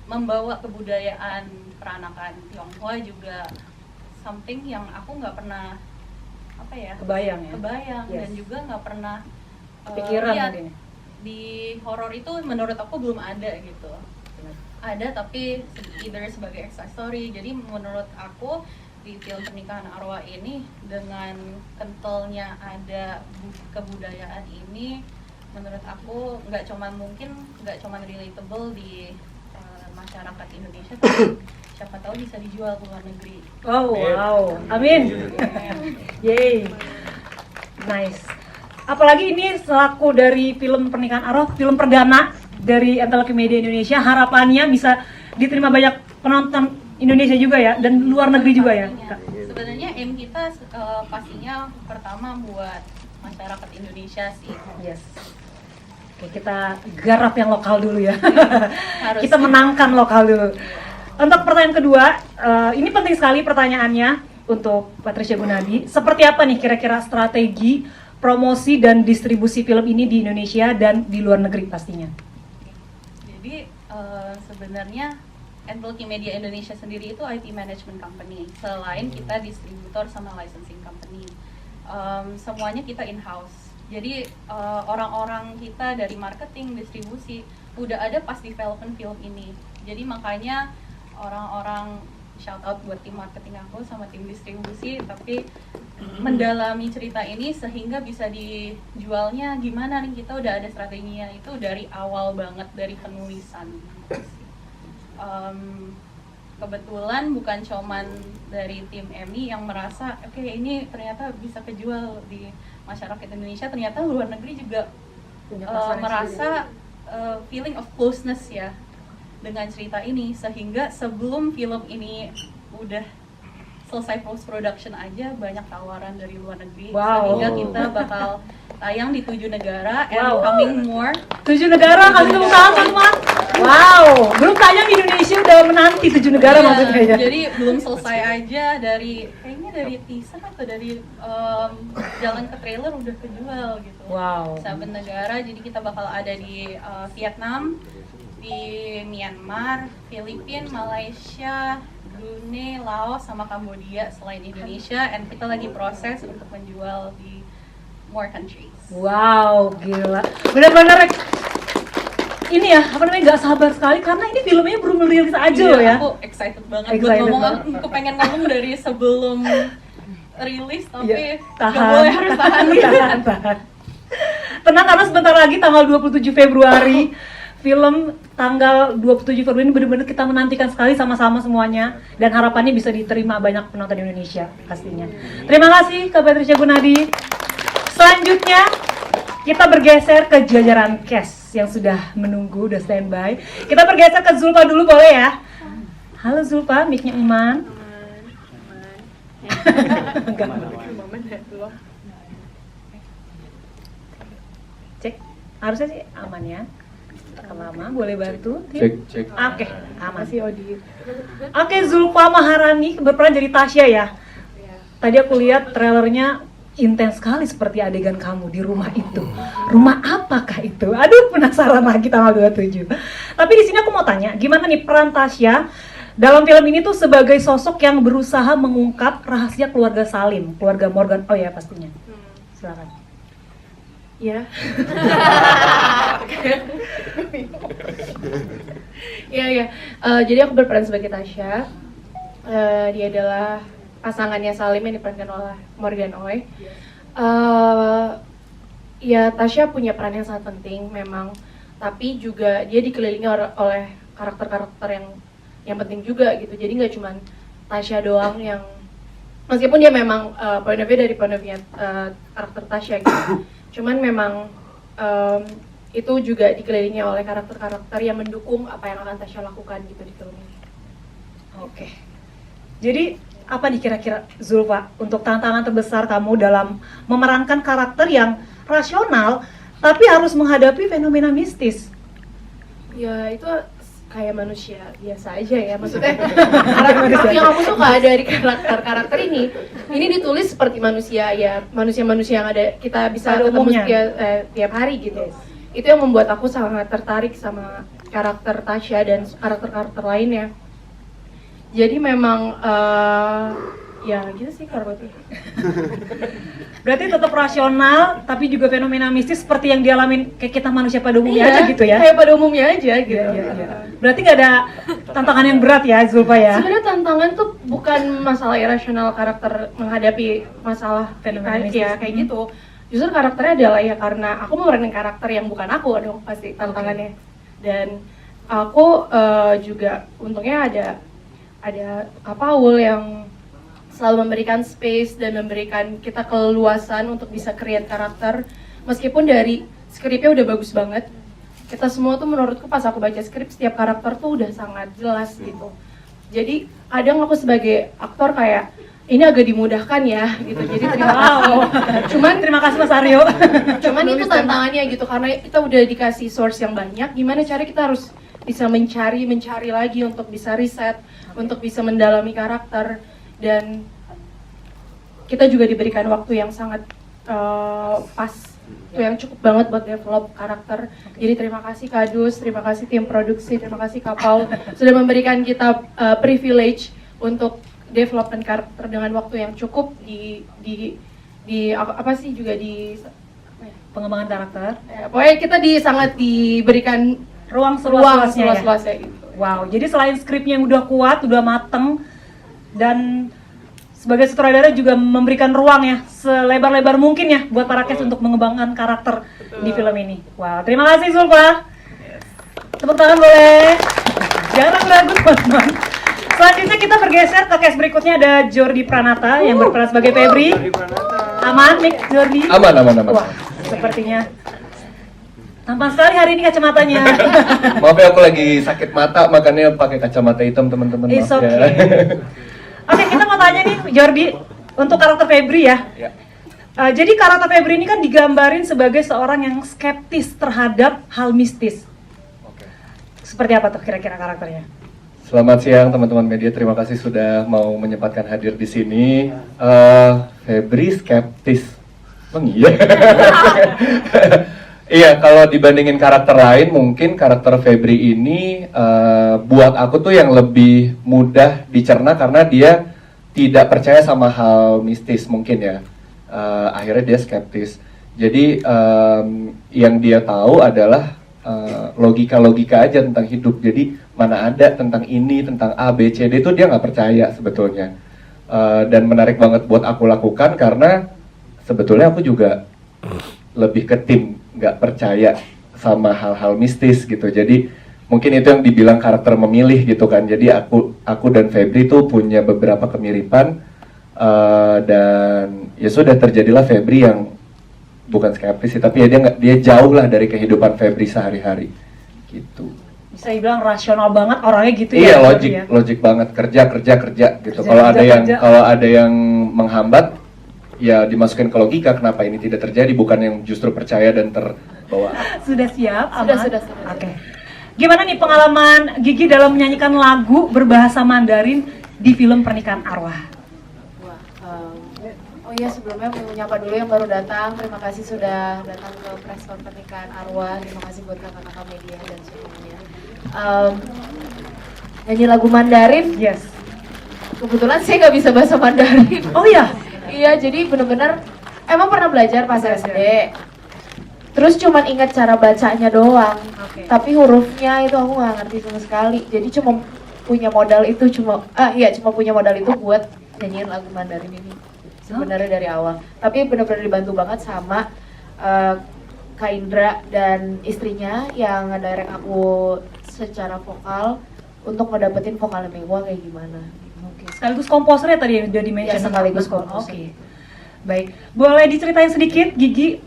Speaker 6: membawa kebudayaan peranakan Tionghoa juga something yang aku nggak pernah
Speaker 1: Kebayang ya?
Speaker 6: kebayang.
Speaker 1: Yes.
Speaker 6: Dan juga nggak pernah
Speaker 1: Pikiran
Speaker 6: lihat
Speaker 1: mungkin ya?
Speaker 6: di horor itu. Menurut aku belum ada gitu. Ada tapi either sebagai extra story. Jadi menurut aku di film Pernikahan Arwah ini dengan kentalnya ada kebudayaan ini, menurut aku nggak cuman relatable di masyarakat Indonesia, tapi siapa tahu bisa dijual ke luar negeri.
Speaker 1: Oh wow, amin. Yay, nice. Apalagi ini selaku dari film Pernikahan Arwah, film perdana dari Entalki Media Indonesia, harapannya bisa diterima banyak penonton Indonesia juga ya, dan luar negeri juga ya.
Speaker 6: Sebenarnya aim kita pastinya pertama buat masyarakat Indonesia sih.
Speaker 1: Yes. Oke, kita garap yang lokal dulu ya.
Speaker 6: Harus.
Speaker 1: Kita menangkan lokal dulu. Untuk pertanyaan kedua, ini penting sekali pertanyaannya untuk Patricia Gunadi. Seperti apa nih kira-kira strategi promosi dan distribusi film ini di Indonesia dan di luar negeri pastinya?
Speaker 6: Jadi sebenarnya Entalki Media Indonesia sendiri itu IT management company. Selain kita distributor sama licensing company, semuanya kita in-house. Jadi orang-orang kita dari marketing, distribusi udah ada pas development film ini. Jadi makanya orang-orang shout out buat tim marketing aku sama tim distribusi, tapi mendalami cerita ini sehingga bisa dijualnya gimana nih, kita udah ada strateginya itu dari awal banget, dari penulisan. Kebetulan bukan cuman dari tim EMI yang merasa oke, ini ternyata bisa kejual di masyarakat Indonesia, ternyata luar negeri juga merasa feeling of closeness ya dengan cerita ini, sehingga sebelum film ini udah selesai post production aja banyak tawaran dari luar negeri.
Speaker 1: Wow.
Speaker 6: Sehingga kita bakal tayang di 7 negara and coming more.
Speaker 1: 7 negara, kasih tepuk tangan teman-teman. Wow, belum tayang di Indonesia udah nanti 7 negara
Speaker 6: Iya,
Speaker 1: maksudnya ya.
Speaker 6: Jadi belum selesai aja kayaknya dari teaser atau dari jalan ke trailer udah kejual gitu.
Speaker 1: Wow.
Speaker 6: 7 negara, jadi kita bakal ada di Vietnam, di Myanmar, Filipina, Malaysia, Brunei, Laos, sama Kambodia selain Indonesia, and kita lagi proses untuk menjual di more countries.
Speaker 1: Wow, gila. Benar-benar ini ya, apa namanya, nggak sabar sekali karena ini filmnya belum rilis aja loh ya.
Speaker 6: Aku excited banget
Speaker 1: Excited
Speaker 6: buat ngomong,
Speaker 1: banget.
Speaker 6: aku pengen ngomong dari sebelum rilis, tapi
Speaker 1: Iya,
Speaker 6: nggak boleh, harus tahan.
Speaker 1: tahan. Tenang karena sebentar lagi tanggal 27 Februari film tanggal 27 Februari ini benar-benar kita menantikan sekali sama-sama semuanya dan harapannya bisa diterima banyak penonton Indonesia pastinya. Terima kasih Kak Patricia Gunadi. Selanjutnya kita bergeser ke jajaran cast yang sudah menunggu, udah standby. Kita bergeser ke Zulfa dulu boleh ya? Halo Zulfa, mic-nya Iman. Enggak. Cek, harusnya sih aman ya. Lama boleh bantu?
Speaker 2: Cek.
Speaker 1: Oke, aman. Oke, Zulfa Maharani berperan jadi Tasya ya. Tadi aku lihat trailernya intens sekali seperti adegan kamu di rumah itu. Rumah apakah itu? Aduh, penasaran lagi tanggal 27. Tapi di sini aku mau tanya, gimana nih peran Tasya dalam film ini tuh sebagai sosok yang berusaha mengungkap rahasia keluarga Salim, keluarga Morgan. Oh ya, pastinya. Silakan.
Speaker 7: Ya. Iya. Jadi aku berperan sebagai Tasya. Dia adalah pasangannya Salim yang diperankan oleh Morgan Oey. Ya, Tasya punya peran yang sangat penting memang, tapi juga dia dikelilingi oleh karakter-karakter yang penting juga gitu. Jadi nggak cuma Tasya doang yang, meskipun dia memang point of view dari point of view karakter Tasya gitu. Cuman memang itu juga dikelilingi oleh karakter-karakter yang mendukung apa yang akan Tasya lakukan gitu di film ini.
Speaker 1: Oke. Jadi apa nih kira-kira Zulfa untuk tantangan terbesar kamu dalam memerankan karakter yang rasional tapi harus menghadapi fenomena mistis?
Speaker 7: Ya itu kayak manusia biasa aja ya, maksudnya karakter yang aku suka dari karakter ini ditulis seperti manusia ya, manusia-manusia yang ada kita bisa
Speaker 1: Pada
Speaker 7: ketemu
Speaker 1: umumnya.
Speaker 7: tiap hari gitu. Itu yang membuat aku sangat tertarik sama karakter Tasya dan karakter-karakter lainnya. Jadi memang ya gitu sih karakternya.
Speaker 1: Berarti tetap rasional tapi juga fenomena mistis seperti yang dialamin kayak kita manusia pada umumnya
Speaker 7: Iya,
Speaker 1: aja gitu ya.
Speaker 7: kayak pada umumnya aja gitu.
Speaker 1: Iya. Berarti nggak ada tantangan yang berat ya Zulfa ya?
Speaker 7: Sebenarnya tantangan tuh bukan masalah irasional karakter menghadapi masalah
Speaker 1: Fenomena
Speaker 7: kayak
Speaker 1: mistis.
Speaker 7: ya kayak gitu. Justru karakternya adalah ya karena aku memerankan karakter yang bukan aku dong pasti tantangannya. Dan aku juga untungnya ada Kak Paul yang selalu memberikan space dan memberikan kita keleluasan untuk bisa create karakter. Meskipun dari skripnya udah bagus banget, kita semua tuh menurutku pas aku baca skrip setiap karakter tuh udah sangat jelas gitu. Jadi kadang aku sebagai aktor kayak ini agak dimudahkan ya gitu. Jadi terima kasih.
Speaker 1: Terima kasih Mas Aryo.
Speaker 7: Cuman itu tantangannya gitu karena kita udah dikasih source yang banyak. Gimana cara kita harus bisa mencari lagi untuk bisa riset, untuk bisa mendalami karakter, dan kita juga diberikan waktu yang sangat pas, waktu yang cukup banget buat develop karakter. Jadi terima kasih Kak Dus, terima kasih tim produksi, terima kasih Kak Paul sudah memberikan kita privilege untuk development karakter dengan waktu yang cukup di apa sih juga di
Speaker 1: Pengembangan karakter,
Speaker 7: pokoknya kita sangat diberikan
Speaker 1: ruang
Speaker 7: ruang
Speaker 1: seluas-luasnya ya?
Speaker 7: seluas-luasnya gitu.
Speaker 1: Wow, jadi selain skripnya yang udah kuat, udah mateng, dan sebagai sutradara juga memberikan ruang ya selebar-lebar mungkin ya buat para cast untuk mengembangkan karakter di film ini. Wow, terima kasih Zulfa. Tepuk tangan boleh. Jangan ragu-ragu teman-teman. Selanjutnya kita bergeser ke cast berikutnya, ada Jordi Pranata yang berperan sebagai Febri. Aman, Nick Jordi?
Speaker 2: Aman.
Speaker 1: Wah, sepertinya tampan sekali hari ini kacamatanya.
Speaker 2: Maaf ya, aku lagi sakit mata makanya pakai kacamata hitam teman-teman.
Speaker 1: It's
Speaker 2: Maaf ya.
Speaker 1: okay. Oke, kita mau tanya nih Jordi untuk karakter Febri ya.
Speaker 2: Ya.
Speaker 1: Jadi karakter Febri ini kan digambarin sebagai seorang yang skeptis terhadap hal mistis.
Speaker 2: Oke.
Speaker 1: Seperti apa tuh kira-kira karakternya?
Speaker 8: Selamat siang teman-teman media, terima kasih sudah mau menyempatkan hadir di sini. Febri skeptis, emang iya? Iya, kalau dibandingin karakter lain, mungkin karakter Febri ini buat aku tuh yang lebih mudah dicerna karena dia tidak percaya sama hal mistis mungkin ya. Akhirnya dia skeptis. Jadi yang dia tahu adalah logika-logika aja tentang hidup. Jadi mana ada tentang ini, tentang A, B, C, D itu dia nggak percaya sebetulnya. Dan menarik banget buat aku lakukan karena sebetulnya aku juga lebih ke tim nggak percaya sama hal-hal mistis gitu. Jadi mungkin itu yang dibilang karakter memilih gitu kan. Jadi aku dan Febri tuh punya beberapa kemiripan dan ya sudah terjadilah Febri yang bukan skeptis sih, tapi ya dia jauh lah dari kehidupan Febri sehari-hari gitu.
Speaker 1: Bisa dibilang rasional banget orangnya gitu
Speaker 8: Iya,
Speaker 1: ya.
Speaker 8: logik banget, kerja gitu.
Speaker 1: Kerja,
Speaker 8: Kalau
Speaker 1: kerja.
Speaker 8: ada yang menghambat ya dimasukin ke logika kenapa ini tidak terjadi, bukan yang justru percaya dan terbawa.
Speaker 1: Sudah siap, aman?
Speaker 7: Sudah.
Speaker 1: Oke. Gimana nih pengalaman Gigi dalam menyanyikan lagu berbahasa Mandarin di film Pernikahan Arwah?
Speaker 7: Oh iya, sebelumnya mau nyapa dulu yang baru datang. Terima kasih sudah datang ke press con Pernikahan Arwah. Terima kasih buat kakak-kakak media dan semuanya. Nyanyi lagu Mandarin.
Speaker 1: Yes.
Speaker 7: Kebetulan saya nggak bisa bahasa Mandarin.
Speaker 1: Oh iya?
Speaker 7: Iya, jadi bener-bener emang pernah belajar pas SD. Terus cuman ingat cara bacanya doang.
Speaker 1: Oke.
Speaker 7: Tapi hurufnya itu aku nggak ngerti sama sekali. Jadi cuma punya modal itu cuma punya modal itu buat nyanyiin lagu Mandarin ini. Sebenarnya dari awal. Tapi benar-benar dibantu banget sama Kak Indra dan istrinya yang ngedirect aku secara vokal untuk ngedapetin vokal mewah kayak gimana.
Speaker 1: Oke. Sekaligus komposernya tadi yang udah di-mention.
Speaker 7: Ya, sekaligus
Speaker 1: Betul.
Speaker 7: komposer.
Speaker 1: Oke. Baik. Boleh diceritain sedikit Gigi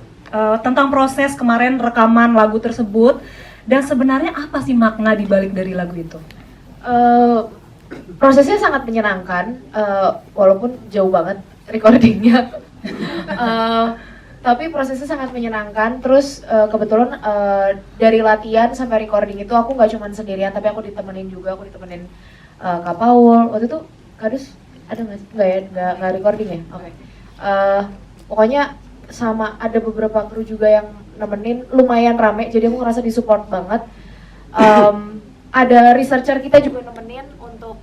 Speaker 1: tentang proses kemarin rekaman lagu tersebut dan sebenarnya apa sih makna dibalik dari lagu itu?
Speaker 7: Prosesnya sangat menyenangkan, walaupun jauh banget recordingnya. Tapi prosesnya sangat menyenangkan. Terus kebetulan dari latihan sampai recording itu aku nggak cuma sendirian, tapi aku ditemenin juga. Aku ditemenin Kak Paul. Waktu itu Kadus ada nggak sih? Nggak ya, nggak recording ya. Oke. Pokoknya sama ada beberapa kru juga yang nemenin, lumayan rame. Jadi aku ngerasa disupport banget. Ada researcher kita juga nemenin untuk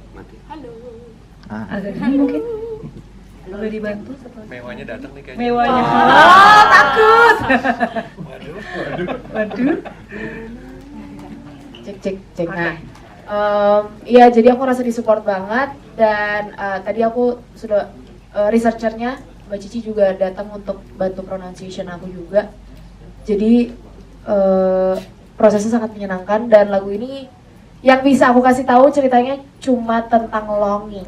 Speaker 1: Agak gini mungkin? Boleh dibantu?
Speaker 2: Mewahnya datang nih kayaknya.
Speaker 1: Mewahnya. Oh, takut. Waduh.
Speaker 7: Cek. Nah, iya, jadi aku rasa disupport banget dan tadi aku sudah researchernya Mbak Cici juga datang untuk bantu pronunciation aku juga. Jadi prosesnya sangat menyenangkan dan lagu ini yang bisa aku kasih tahu ceritanya cuma tentang longing.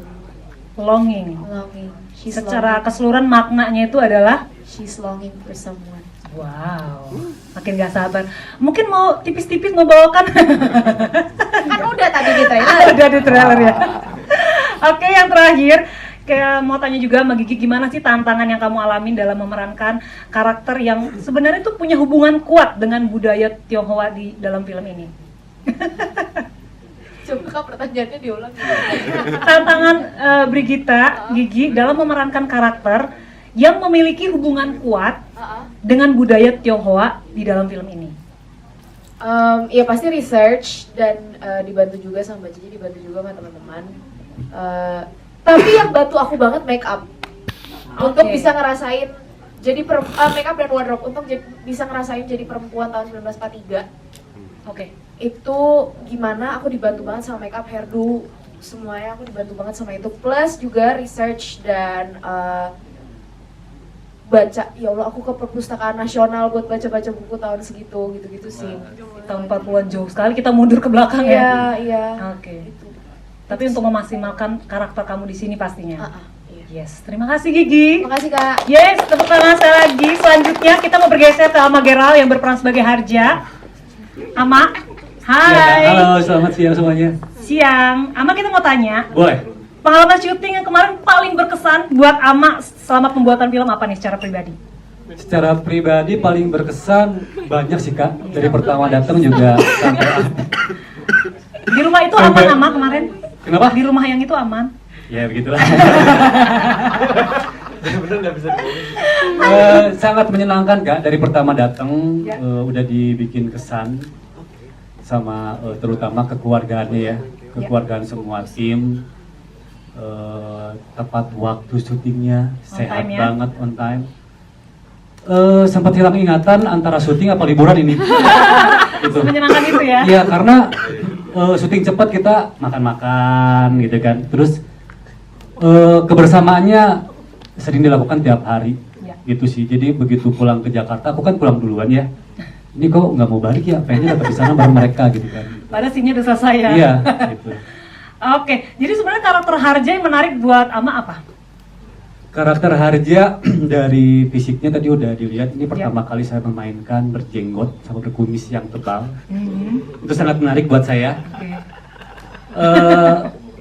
Speaker 7: She's
Speaker 1: Secara
Speaker 7: longing.
Speaker 1: keseluruhan maknanya itu adalah
Speaker 7: She's longing for someone.
Speaker 1: wow. Makin gak sabar. Mungkin mau tipis-tipis mau bawakan.
Speaker 7: Kan udah tadi di trailer.
Speaker 1: Udah di trailer ya. Oke, yang terakhir kayak mau tanya juga sama Gigi, gimana sih tantangan yang kamu alamin dalam memerankan karakter yang sebenarnya tuh punya hubungan kuat dengan budaya Tionghoa di dalam film ini?
Speaker 7: Coba Kak, pertanyaannya diulang.
Speaker 1: Tantangan Brigita, Gigi dalam memerankan karakter yang memiliki hubungan kuat dengan budaya Tionghoa di dalam film ini.
Speaker 7: Ya pasti research dan dibantu juga sama Mbak Cici, dibantu juga sama teman-teman. Tapi yang bantu aku banget make up untuk bisa ngerasain jadi make up dan wardrobe untuk bisa ngerasain jadi perempuan tahun 1943.
Speaker 1: Oke.
Speaker 7: Itu gimana aku dibantu banget sama make up, hairdo, semuanya aku dibantu banget sama itu. Plus juga research dan baca, ya Allah aku ke perpustakaan nasional buat baca-baca buku tahun segitu, gitu-gitu sih.
Speaker 1: Tahun 40-an jauh sekali kita mundur ke belakang ya.
Speaker 7: Iya.
Speaker 1: Oke.
Speaker 7: Gitu.
Speaker 1: Tapi untuk memaksimalkan karakter kamu di sini pastinya.
Speaker 7: Iya.
Speaker 1: Yes, terima kasih Gigi.
Speaker 7: Makasih Kak.
Speaker 1: Yes, tepuk tangan sekali lagi. Selanjutnya kita mau bergeser ke Ama Geral yang berperan sebagai Harja. Ama, hai.
Speaker 9: Halo, selamat siang semuanya.
Speaker 1: Siang. Ama, kita mau tanya,
Speaker 9: Boleh.
Speaker 1: pengalaman syuting yang kemarin paling berkesan buat Ama selama pembuatan film apa nih secara pribadi?
Speaker 9: Secara pribadi paling berkesan banyak sih Kak. Dari pertama datang juga sampai
Speaker 1: Di rumah itu aman Ama kemarin?
Speaker 9: Kenapa?
Speaker 1: Di rumah yang itu aman?
Speaker 9: Ya begitulah. Sangat menyenangkan Kak, dari pertama datang udah dibikin kesan sama terutama kekeluargaannya ya, kekeluargaan semua tim. Tepat waktu syutingnya, sehat
Speaker 1: time, ya?
Speaker 9: banget, on time. Sempat hilang ingatan antara syuting apa liburan ini. Gitu.
Speaker 1: Menyenangkan itu ya?
Speaker 9: Iya, karena syuting cepat kita makan-makan gitu kan. Terus kebersamaannya sering dilakukan tiap hari,
Speaker 1: Ya.
Speaker 9: gitu sih. Jadi begitu pulang ke Jakarta, aku kan pulang duluan ya. Ini kok nggak mau balik ya? Pengennya dapat di sana bareng mereka gitu kan.
Speaker 1: Padahal scene-nya udah selesai ya?
Speaker 9: Iya, gitu.
Speaker 1: Oke, jadi sebenarnya karakter Harja yang menarik buat Ama apa?
Speaker 9: Karakter Harja dari fisiknya tadi udah dilihat. Ini pertama kali saya memainkan berjenggot sama berkumis yang tebal. Itu sangat menarik buat saya.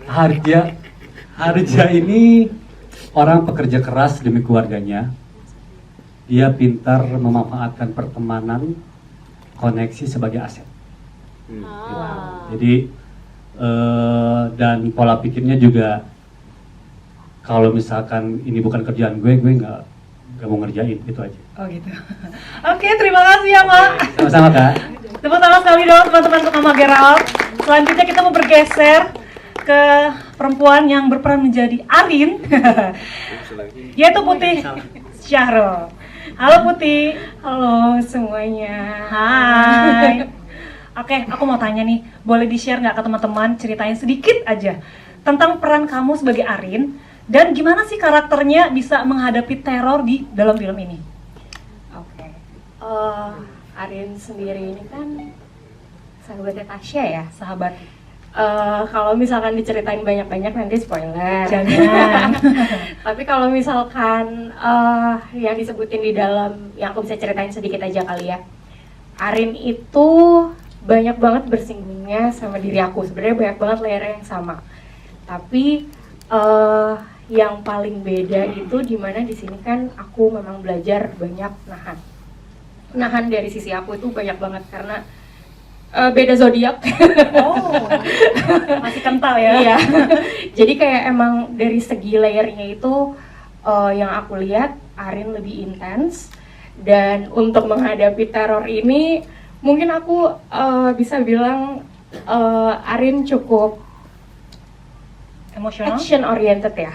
Speaker 9: Harja ini orang pekerja keras demi keluarganya. Dia pintar memanfaatkan pertemanan, koneksi sebagai aset. Gitu. Jadi dan pola pikirnya juga, kalau misalkan ini bukan kerjaan gue nggak mau ngerjain, itu aja.
Speaker 1: Oh gitu. Oke, terima kasih ya, Mak.
Speaker 9: Sama-sama Kak.
Speaker 1: Tepuk tangan sekali dong teman-teman untuk Ama Gerald. Selanjutnya kita mau bergeser ke perempuan yang berperan menjadi Arin, yaitu Putih Syahrul. Halo Putih.
Speaker 3: Halo semuanya.
Speaker 1: Hai. Oke, aku mau tanya nih, boleh di-share nggak ke teman-teman, ceritain sedikit aja tentang peran kamu sebagai Arin, dan gimana sih karakternya bisa menghadapi teror di dalam film ini?
Speaker 3: Oke. Arin sendiri ini kan sahabatnya Tasya ya.
Speaker 1: Sahabat.
Speaker 3: Kalau misalkan diceritain banyak-banyak nanti spoiler.
Speaker 1: Jangan.
Speaker 3: Tapi kalau misalkan yang disebutin di dalam, yang aku bisa ceritain sedikit aja kali ya. Arin itu banyak banget bersinggungnya sama diri aku. Sebenarnya banyak banget layer yang sama. Tapi yang paling beda itu dimana di sini kan aku memang belajar banyak nahan dari sisi aku itu banyak banget karena beda zodiak.
Speaker 1: Oh, masih kental ya?
Speaker 3: Iya. Jadi kayak emang dari segi layernya itu yang aku lihat Arin lebih intens, dan untuk menghadapi teror ini mungkin aku bisa bilang Arin cukup
Speaker 1: Emosional?
Speaker 3: action oriented ya.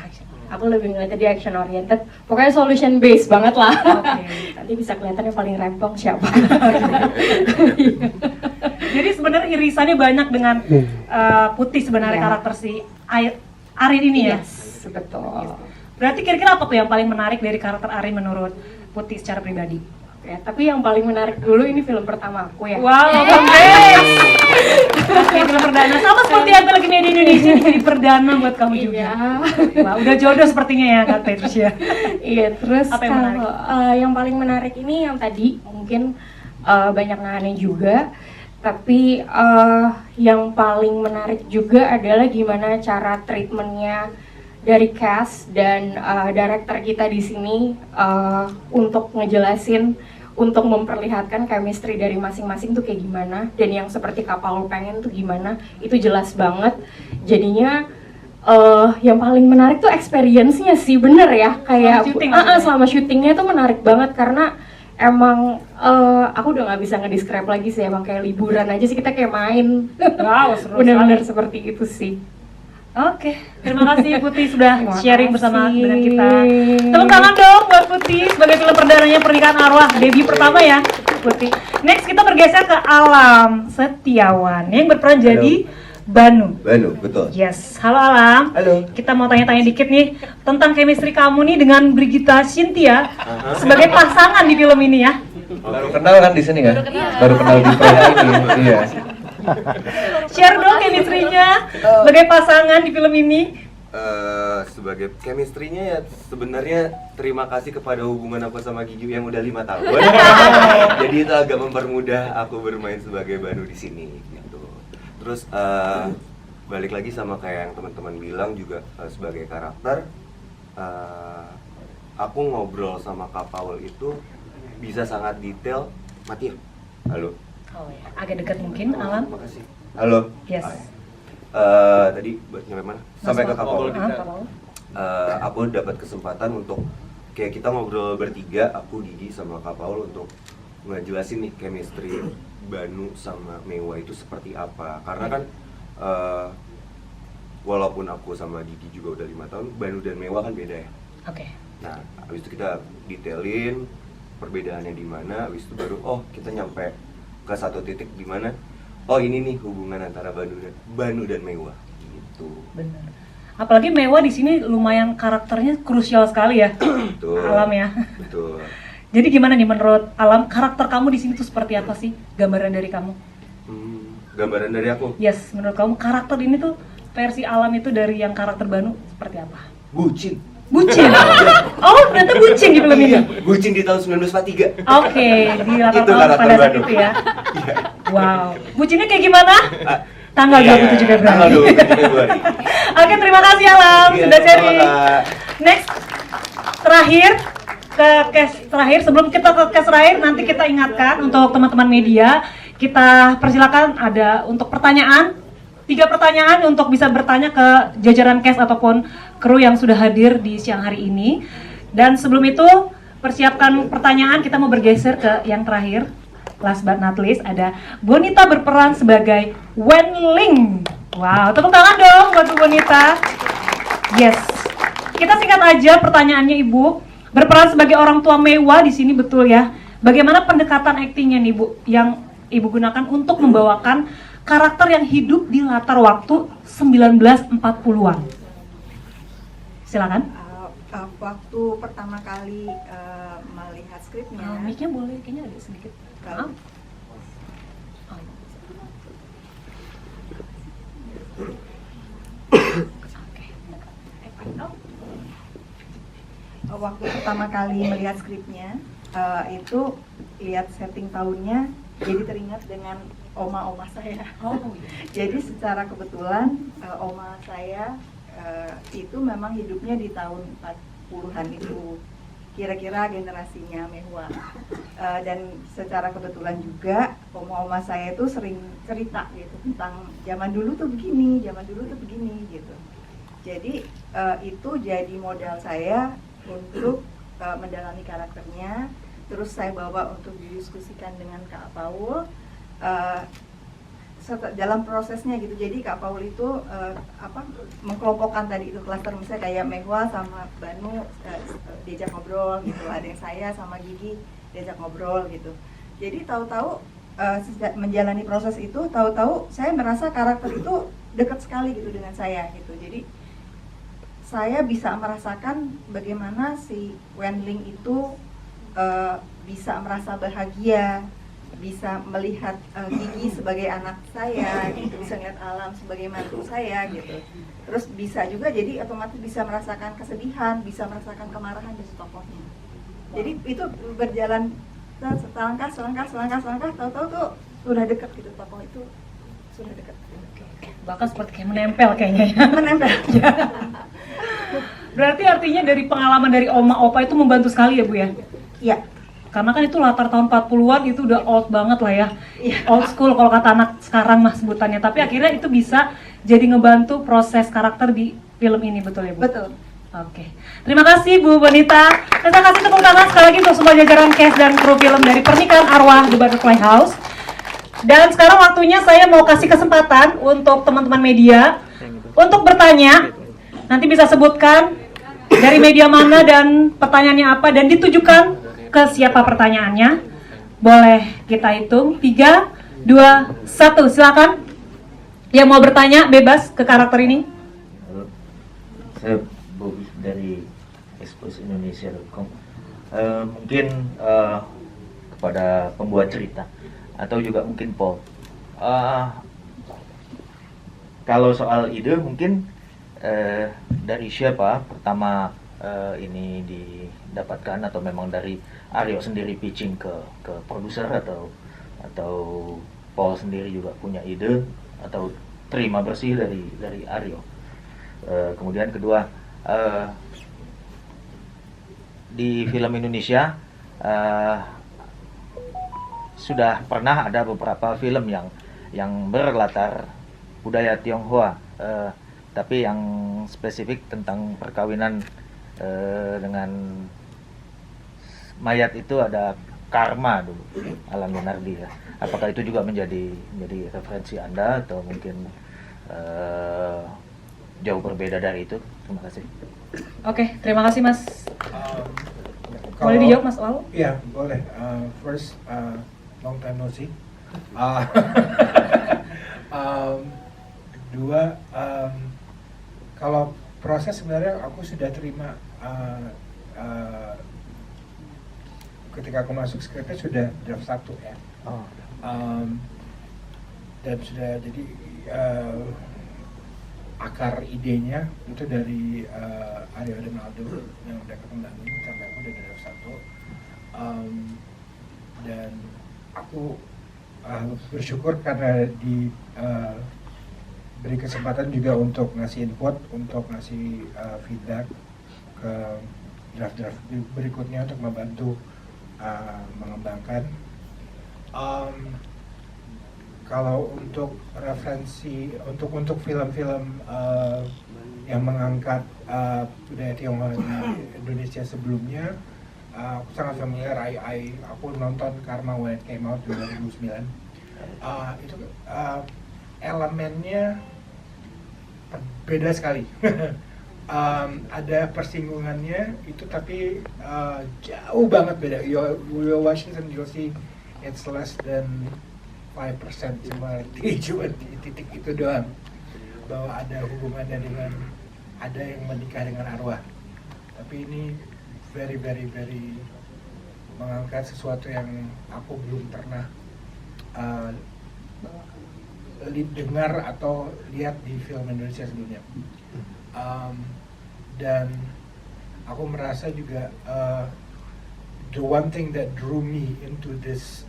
Speaker 3: Aku lebih ngeliatnya dia action oriented. Pokoknya solution based banget lah.
Speaker 1: Oke.
Speaker 3: Nanti bisa kelihatan yang paling rempong siapa.
Speaker 1: Jadi sebenarnya irisannya banyak dengan Putih sebenarnya
Speaker 3: Iya.
Speaker 1: karakter si Arin ini ya?
Speaker 3: Yes, betul.
Speaker 1: Berarti kira-kira apa tuh yang paling menarik dari karakter Arin menurut Putih secara pribadi?
Speaker 3: Ya, tapi yang paling menarik dulu ini film pertama aku ya.
Speaker 1: Wow, congrats! Oke, film perdana sama seperti yang lagi media Indonesia ini jadi perdana buat kamu juga.
Speaker 3: Iya.
Speaker 1: Wah, udah jodoh sepertinya ya Kak Petrus ya.
Speaker 3: Iya, terus
Speaker 1: Apa yang menarik?
Speaker 3: yang paling menarik ini yang tadi mungkin banyak nahannya juga, tapi yang paling menarik juga adalah gimana cara treatmentnya dari cast dan director kita di sini untuk ngejelasin, untuk memperlihatkan chemistry dari masing-masing tuh kayak gimana, dan yang seperti Kak Paul pengen tuh gimana, itu jelas banget. Jadinya yang paling menarik tuh experience-nya sih, bener ya, kayak
Speaker 1: syuting maksudnya?
Speaker 3: selama syutingnya tuh menarik banget karena emang aku udah nggak bisa ngedescribe lagi sih, emang kayak liburan aja sih, kita kayak main.
Speaker 1: Wow, seru
Speaker 3: Bener-bener
Speaker 1: sekali.
Speaker 3: seperti itu sih.
Speaker 1: Oke, terima kasih Putih sudah
Speaker 3: Terima
Speaker 1: sharing bersama
Speaker 3: kasih.
Speaker 1: dengan kita. Tepuk tangan dong buat Putih sebagai film perdananya Pernikahan Arwah, debut pertama ya Putih. Next kita bergeser ke Alam Setiawan yang berperan jadi Banu.
Speaker 10: Banu, betul.
Speaker 1: Yes, halo Alam.
Speaker 10: Halo.
Speaker 1: Kita mau tanya-tanya dikit nih tentang chemistry kamu nih dengan Brigita Cynthia sebagai pasangan di film ini ya.
Speaker 8: Baru kenal kan di sini kan? Baru kenal di proyek ini. Iya.
Speaker 1: Share dong chemistry-nya sebagai pasangan di film ini.
Speaker 10: Sebagai chemistry-nya ya sebenarnya terima kasih kepada hubungan aku sama Gigi yang udah 5 tahun. Jadi itu agak mempermudah aku bermain sebagai Banu di sini gitu. Terus balik lagi sama kayak yang teman-teman bilang juga, sebagai karakter aku ngobrol sama Kak Paul itu bisa sangat detail. Mati ya? Halo.
Speaker 1: Oh ya, agak dekat mungkin Alam.
Speaker 10: Terima kasih. Halo.
Speaker 1: Yes.
Speaker 10: Tadi nyampe mana? Sampai ke Kapal.
Speaker 1: Kapal.
Speaker 10: Aku dapat kesempatan untuk kayak kita ngobrol bertiga, aku, Gigi, sama Kak Paul untuk ngejelasin nih chemistry Banu sama Mewa itu seperti apa. Karena kan walaupun aku sama Gigi juga udah 5 tahun, Banu dan Mewa kan beda ya.
Speaker 1: Oke.
Speaker 10: Nah, habis itu kita detailin perbedaannya di mana, habis itu baru kita nyampe ke satu titik di mana ini nih hubungan antara Banu dan Mewa gitu.
Speaker 1: Benar. Apalagi Mewa di sini lumayan karakternya krusial sekali ya.
Speaker 10: Betul.
Speaker 1: Alam ya.
Speaker 10: Betul.
Speaker 1: Jadi gimana nih menurut Alam, karakter kamu di sini tuh seperti apa sih? Gambaran dari kamu?
Speaker 10: Gambaran dari aku.
Speaker 1: Yes, menurut kamu karakter ini tuh versi Alam itu dari yang karakter Banu seperti apa?
Speaker 10: Bucin.
Speaker 1: Bucin. Oh, ternyata bucin di film ini.
Speaker 10: Iya, bucin di tahun 1943.
Speaker 1: Oke, di latar
Speaker 10: Itu
Speaker 1: tahun
Speaker 10: karakter
Speaker 1: pada saat
Speaker 10: Banu.
Speaker 1: itu ya.
Speaker 10: Iya.
Speaker 1: Wow. Bucinnya kayak gimana? Tanggal
Speaker 10: Iya,
Speaker 1: 27 Februari.
Speaker 10: Tanggal 27 Februari.
Speaker 1: Oke, terima kasih Alam
Speaker 10: Iya,
Speaker 1: sudah
Speaker 10: sama,
Speaker 1: sharing.
Speaker 10: Kak.
Speaker 1: Next, terakhir ke case terakhir. Sebelum kita ke case terakhir, nanti kita ingatkan untuk teman-teman media, kita persilakan ada untuk pertanyaan, 3 pertanyaan untuk bisa bertanya ke jajaran case ataupun kru yang sudah hadir di siang hari ini. Dan sebelum itu, persiapkan pertanyaan, kita mau bergeser ke yang terakhir. Last but not least, ada Bonita berperan sebagai Wenling. Wow, tepuk tangan dong buat Bu Bonita. Yes. Kita singkat aja pertanyaannya Ibu. Berperan sebagai orang tua Mewa di sini betul ya. Bagaimana pendekatan aktingnya nih Bu yang Ibu gunakan untuk membawakan karakter yang hidup di latar waktu 1940-an? Silakan.
Speaker 11: Waktu pertama kali melihat skripnya,
Speaker 1: Mic-nya boleh kayaknya agak sedikit. Maaf.
Speaker 11: waktu pertama kali melihat skripnya itu lihat setting tahunnya, jadi teringat dengan oma-oma saya. Jadi secara kebetulan oma saya itu memang hidupnya di tahun 40-an itu, kira-kira generasinya Mewa. Dan secara kebetulan juga oma-oma saya itu sering cerita gitu tentang zaman dulu tuh begini, zaman dulu tuh begini gitu. Jadi itu jadi modal saya untuk mendalami karakternya. Terus saya bawa untuk didiskusikan dengan Kak Paul dalam prosesnya gitu. Jadi Kak Paul itu mengkelompokkan tadi itu klaster, misalnya kayak Mewa sama Banu diajak ngobrol gitu, ada yang saya sama Gigi diajak ngobrol gitu. Jadi tahu-tahu menjalani proses itu, tahu-tahu saya merasa karakter itu dekat sekali gitu dengan saya gitu. Jadi saya bisa merasakan bagaimana si Wenling itu bisa merasa bahagia, bisa melihat Gigi sebagai anak saya gitu, bisa melihat Alam sebagai mantu saya gitu. Terus bisa juga jadi otomatis bisa merasakan kesedihan, bisa merasakan kemarahan dari tokohnya. Jadi itu berjalan selangkah, tahu-tahu tuh sudah dekat gitu, tokoh itu sudah dekat.
Speaker 1: Bahkan seperti kayak menempel kayaknya ya.
Speaker 11: Menempel.
Speaker 1: Berarti artinya dari pengalaman dari oma opa itu membantu sekali ya Bu ya?
Speaker 11: Iya.
Speaker 1: Karena kan itu latar tahun 40-an itu udah old banget lah ya.
Speaker 11: Iya.
Speaker 1: Old school kalau kata anak sekarang mah sebutannya. Tapi akhirnya itu bisa jadi ngebantu proses karakter di film ini, betul ya Bu?
Speaker 11: Betul.
Speaker 1: Oke. Terima kasih Bu Bonita. Kita kasih tepuk tangan sekali lagi untuk semua jajaran cast dan kru film dari Pernikahan Arwah The Butterfly House. Dan sekarang waktunya saya mau kasih kesempatan untuk teman-teman media untuk bertanya. Nanti bisa sebutkan dari media mana dan pertanyaannya apa dan ditujukan ke siapa pertanyaannya. Boleh kita hitung 3, 2, 1. Silakan. Yang mau bertanya bebas ke karakter ini.
Speaker 12: Saya Bobby dari exposindonesia.com. Mungkin kepada pembuat cerita atau juga mungkin Paul. Kalau soal ide mungkin dari siapa pertama ini didapatkan, atau memang dari Aryo sendiri pitching ke produser, atau Paul sendiri juga punya ide atau terima bersih dari Aryo. Kemudian kedua, di film Indonesia sudah pernah ada beberapa film yang berlatar budaya Tionghoa, tapi yang spesifik tentang perkawinan dengan mayat itu ada karma dulu, Alan Minardi ya. Apakah itu juga menjadi referensi Anda atau mungkin jauh berbeda dari itu? Terima kasih.
Speaker 1: Oke, terima kasih Mas.
Speaker 4: Kalau-
Speaker 1: Boleh dijawab Mas Wal?
Speaker 4: Iya, boleh. First, long time no see. Dua, kalau proses sebenarnya aku sudah terima ketika aku masuk skripnya sudah draft 1 ya. Dan sudah jadi akar idenya itu dari Aryo dan Aldo yang udah kembangin sampai aku udah draft 1. Dan aku bersyukur karena beri kesempatan juga untuk ngasih input, untuk ngasih feedback ke draft-draft berikutnya untuk membantu mengembangkan. Kalau untuk referensi untuk film-film yang mengangkat budaya Tionghoa di Indonesia sebelumnya, aku sangat familiar. Aku nonton Karma when it came out 2009. Itu elemennya beda sekali. Ada persinggungannya itu, tapi jauh banget beda. You watch it and you'll see it's less than 5% cuma di titik itu doang, bahwa ada hubungannya dengan ada yang menikah dengan arwah. Tapi ini very mengangkat sesuatu yang aku belum pernah dengar atau lihat di film Indonesia sebelumnya. Dan aku merasa juga the one thing that drew me into this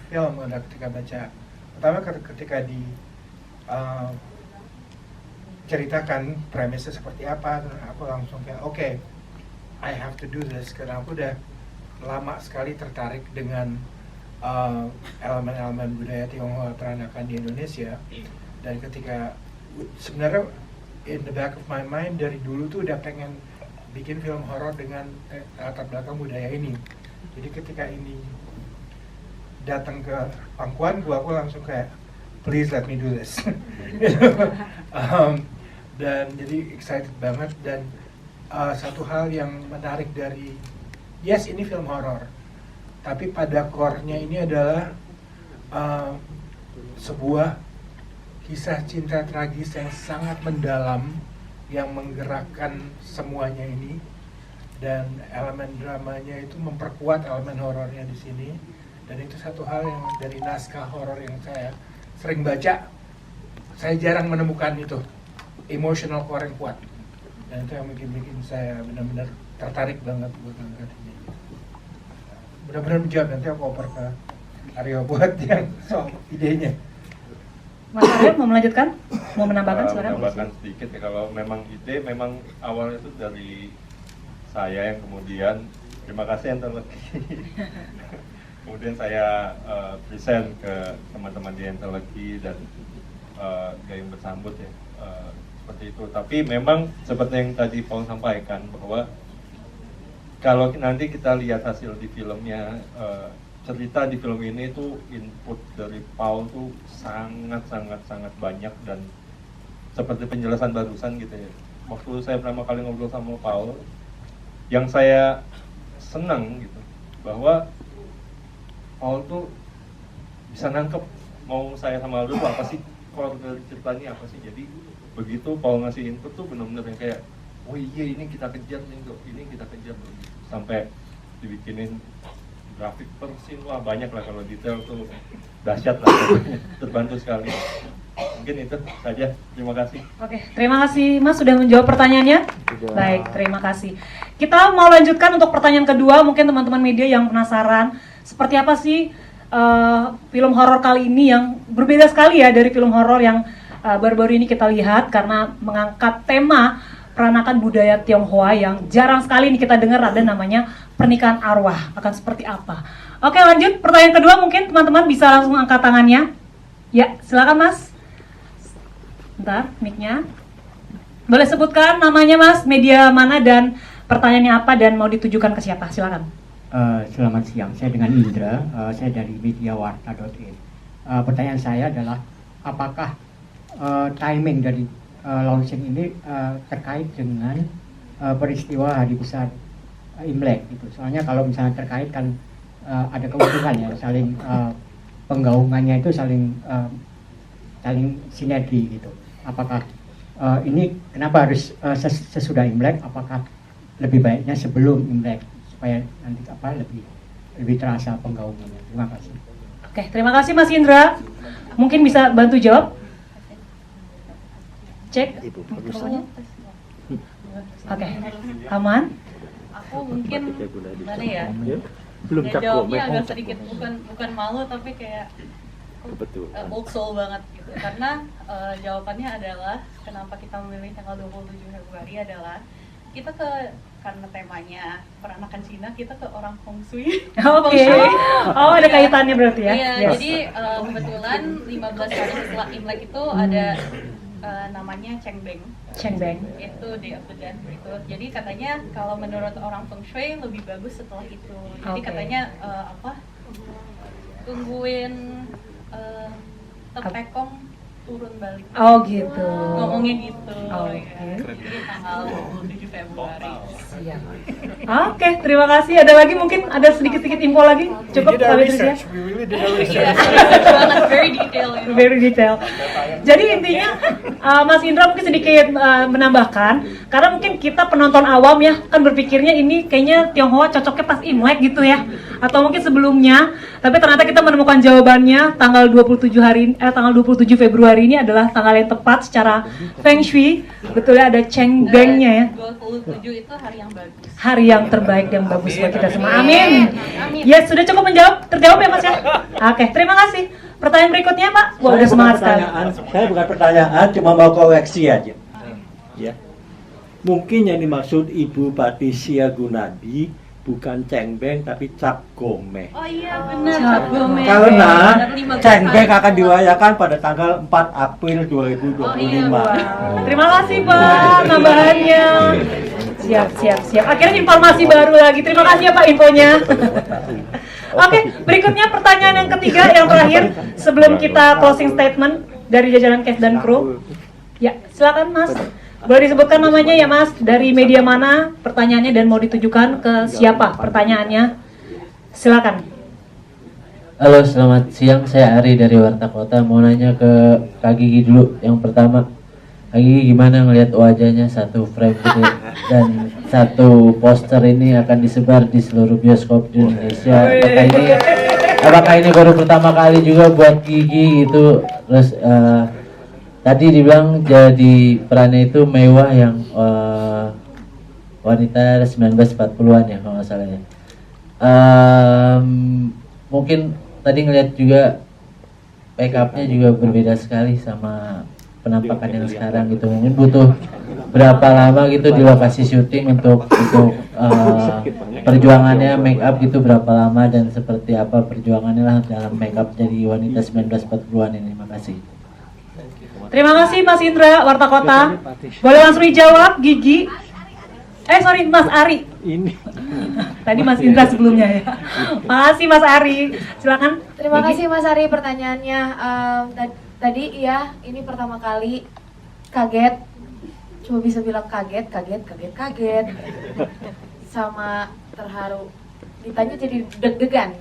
Speaker 4: film adalah ketika baca, pertama ketika di ceritakan premisnya seperti apa, aku langsung kayak oke, I have to do this, karena aku udah lama sekali tertarik dengan elemen-elemen budaya Tionghoa peranakan di Indonesia. Dan ketika sebenarnya in the back of my mind dari dulu tuh udah pengen bikin film horor dengan latar belakang budaya ini. Jadi ketika ini datang ke pangkuanku, aku langsung kayak please let me do this. Dan jadi excited banget. Dan satu hal yang menarik dari yes ini film horor, tapi pada core-nya ini adalah sebuah kisah cinta tragis yang sangat mendalam yang menggerakkan semuanya ini, dan elemen dramanya itu memperkuat elemen horornya di sini. Dan itu satu hal yang dari naskah horor yang saya sering baca, saya jarang menemukan itu emotional core yang kuat. Dan itu yang bikin saya benar-benar tertarik banget buat angkat ini. Benar-benar menjawab, nanti aku oper ke Aryo buat yang soal idenya.
Speaker 1: Mas Aryo mau melanjutkan? Mau menambahkan sekarang?
Speaker 2: Menambahkan sedikit ya, kalau memang ide memang awalnya itu dari saya yang kemudian terima kasih Enteleki. Kemudian saya present ke teman-teman di Enteleki dan gayung bersambut ya, seperti itu. Tapi memang seperti yang tadi Paul sampaikan, bahwa kalau nanti kita lihat hasil di filmnya, cerita di film ini tuh input dari Paul tuh sangat banyak, dan seperti penjelasan barusan gitu ya. Waktu saya pertama kali ngobrol sama Paul, yang saya senang gitu bahwa Paul tuh bisa nangkep mau saya sama Aldo apa sih, core dari ceritanya apa sih. Jadi begitu Paul ngasih input tuh benar-benar yang kayak oh iya ini kita kejar nih tuh, ini kita kejar tuh. Sampai dibikinin grafik per scene, wah banyak lah, kalau detail tuh dahsyat lah. Terbantu sekali. Mungkin itu saja, terima kasih.
Speaker 1: Oke, terima kasih Mas sudah menjawab pertanyaannya. Baik, terima kasih. Kita mau lanjutkan untuk pertanyaan kedua, mungkin teman-teman media yang penasaran seperti apa sih film horor kali ini yang berbeda sekali ya dari film horor yang baru-baru ini kita lihat, karena mengangkat tema peranakan budaya Tionghoa yang jarang sekali nih kita dengar, ada namanya pernikahan arwah. Akan seperti apa? Oke, lanjut pertanyaan kedua, mungkin teman-teman bisa langsung angkat tangannya. Ya, silakan Mas. Bentar, mic-nya. Boleh sebutkan namanya Mas, media mana dan pertanyaannya apa dan mau ditujukan ke siapa? Silakan.
Speaker 13: Selamat siang, saya dengan Indra, saya dari mediawarta.in. Pertanyaan saya adalah, apakah timing dari launching ini terkait dengan peristiwa hari besar Imlek gitu? Soalnya kalau misalnya terkait kan ada keuntungan ya, saling penggaungannya itu saling sinergi gitu. Apakah ini kenapa harus sesudah Imlek? Apakah lebih baiknya sebelum Imlek supaya nanti lebih terasa penggaungannya? Terima kasih.
Speaker 1: Oke, terima kasih Mas Indra. Mungkin bisa bantu jawab? Cek mikrofonnya. Oke, aman.
Speaker 6: Aku mungkin gimana ya?
Speaker 14: Belum
Speaker 6: Jawabnya agak sedikit bukan malu tapi kayak old soul banget gitu. Karena jawabannya adalah kenapa kita memilih tanggal 27 Februari adalah kita karena temanya peranakan Cina, kita ke orang Feng Shui.
Speaker 1: Oke. Oh, ada kaitannya berarti ya?
Speaker 6: Iya,
Speaker 1: Yes.
Speaker 6: jadi kebetulan 15 hari setelah Imlek itu ada namanya Cheng Beng.
Speaker 1: Cheng Beng.
Speaker 6: Itu Day of the Dead itu. Jadi katanya kalau menurut orang Feng Shui lebih bagus setelah itu. Jadi
Speaker 1: Oke.
Speaker 6: katanya tungguin tepekong turun balik.
Speaker 1: Oh gitu.
Speaker 6: Ngomongnya gitu.
Speaker 1: Oke.
Speaker 6: Ya. Jadi tanggal 27 Februari.
Speaker 1: Siap. Oke, terima kasih. Ada lagi mungkin ada sedikit-sedikit info lagi? Cukup Pak Patricia?
Speaker 6: Iya, banget, very detail. You know.
Speaker 1: Very detail. Jadi intinya Mas Indra mungkin sedikit menambahkan, karena mungkin kita penonton awam ya kan berpikirnya ini kayaknya Tionghoa cocoknya pas Imlek gitu ya, atau mungkin sebelumnya. Tapi ternyata kita menemukan jawabannya tanggal 27 Februari ini adalah tanggal yang tepat secara Feng Shui. Betul ya, ada Cheng Beng-nya ya.
Speaker 6: 27 itu hari yang bagus.
Speaker 1: Hari yang terbaik dan bagus buat kita semua. Amin. Ya, sudah cukup terjawab ya Mas ya. Oke, terima kasih. Pertanyaan berikutnya Pak. Wah, udah semangat sekali.
Speaker 14: Saya bukan pertanyaan, cuma mau koreksi aja. Ya. Mungkin yang dimaksud Ibu Patricia Gunadi bukan Cheng Beng tapi Cap Gomeh.
Speaker 6: Oh iya benar, Cap Gomeh.
Speaker 14: Karena Cheng Beng akan dirayakan pada tanggal 4 April 2025.
Speaker 6: Oh, iya,
Speaker 1: Terima kasih Pak tambahannya. Siap. Akhirnya informasi baru lagi. Terima kasih ya Pak infonya. Oke, berikutnya pertanyaan yang ketiga, yang terakhir sebelum kita closing statement dari jajaran Cast dan Kru. Ya, silakan Mas. Boleh disebutkan namanya ya Mas, dari media mana pertanyaannya dan mau ditujukan ke siapa pertanyaannya? Silakan.
Speaker 15: Halo, selamat siang. Saya Ari dari Warta Kota. Mau nanya ke Kak Gigi dulu. Yang pertama, Kak Gigi gimana ngelihat wajahnya satu frame gitu dan satu poster ini akan disebar di seluruh bioskop di Indonesia? Apakah ini baru pertama kali juga buat Gigi gitu? Terus tadi dibilang jadi perannya itu mewah yang wanita 1940-an ya kalau nggak salah ya. Mungkin tadi ngelihat juga make up-nya juga berbeda sekali sama penampakan yang sekarang gitu. Mungkin butuh berapa lama gitu di lokasi syuting untuk perjuangannya make up gitu, berapa lama dan seperti apa perjuangannya lah dalam make up jadi wanita 1940-an ini. Terima kasih.
Speaker 1: Terima kasih Mas Indra, Warta Kota. Boleh langsung dijawab, Gigi. Sorry, Mas Ari.
Speaker 14: Ini.
Speaker 1: Tadi Mas Indra sebelumnya ya. Makasih Mas Ari. Silakan.
Speaker 16: Terima
Speaker 1: Gigi.
Speaker 16: kasih Mas Ari pertanyaannya. Tadi iya, ini pertama kali kaget. Cuma bisa bilang kaget. Sama terharu. Ditanya jadi deg-degan.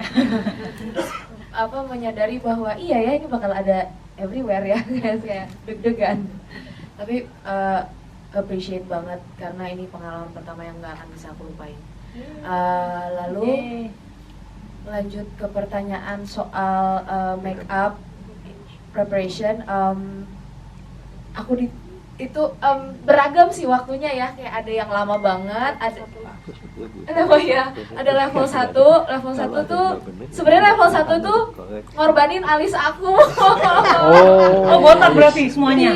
Speaker 16: Menyadari bahwa iya ya ini bakal ada everywhere ya, kayak deg-degan. Tapi appreciate banget karena ini pengalaman pertama yang nggak akan bisa aku lupain. Lalu lanjut ke pertanyaan soal make up preparation. Itu beragam sih waktunya ya, kayak ada yang lama banget, ada level 1 tuh sebenarnya level 1 tuh ngorbanin alis aku.
Speaker 1: Oh, botak berarti semuanya.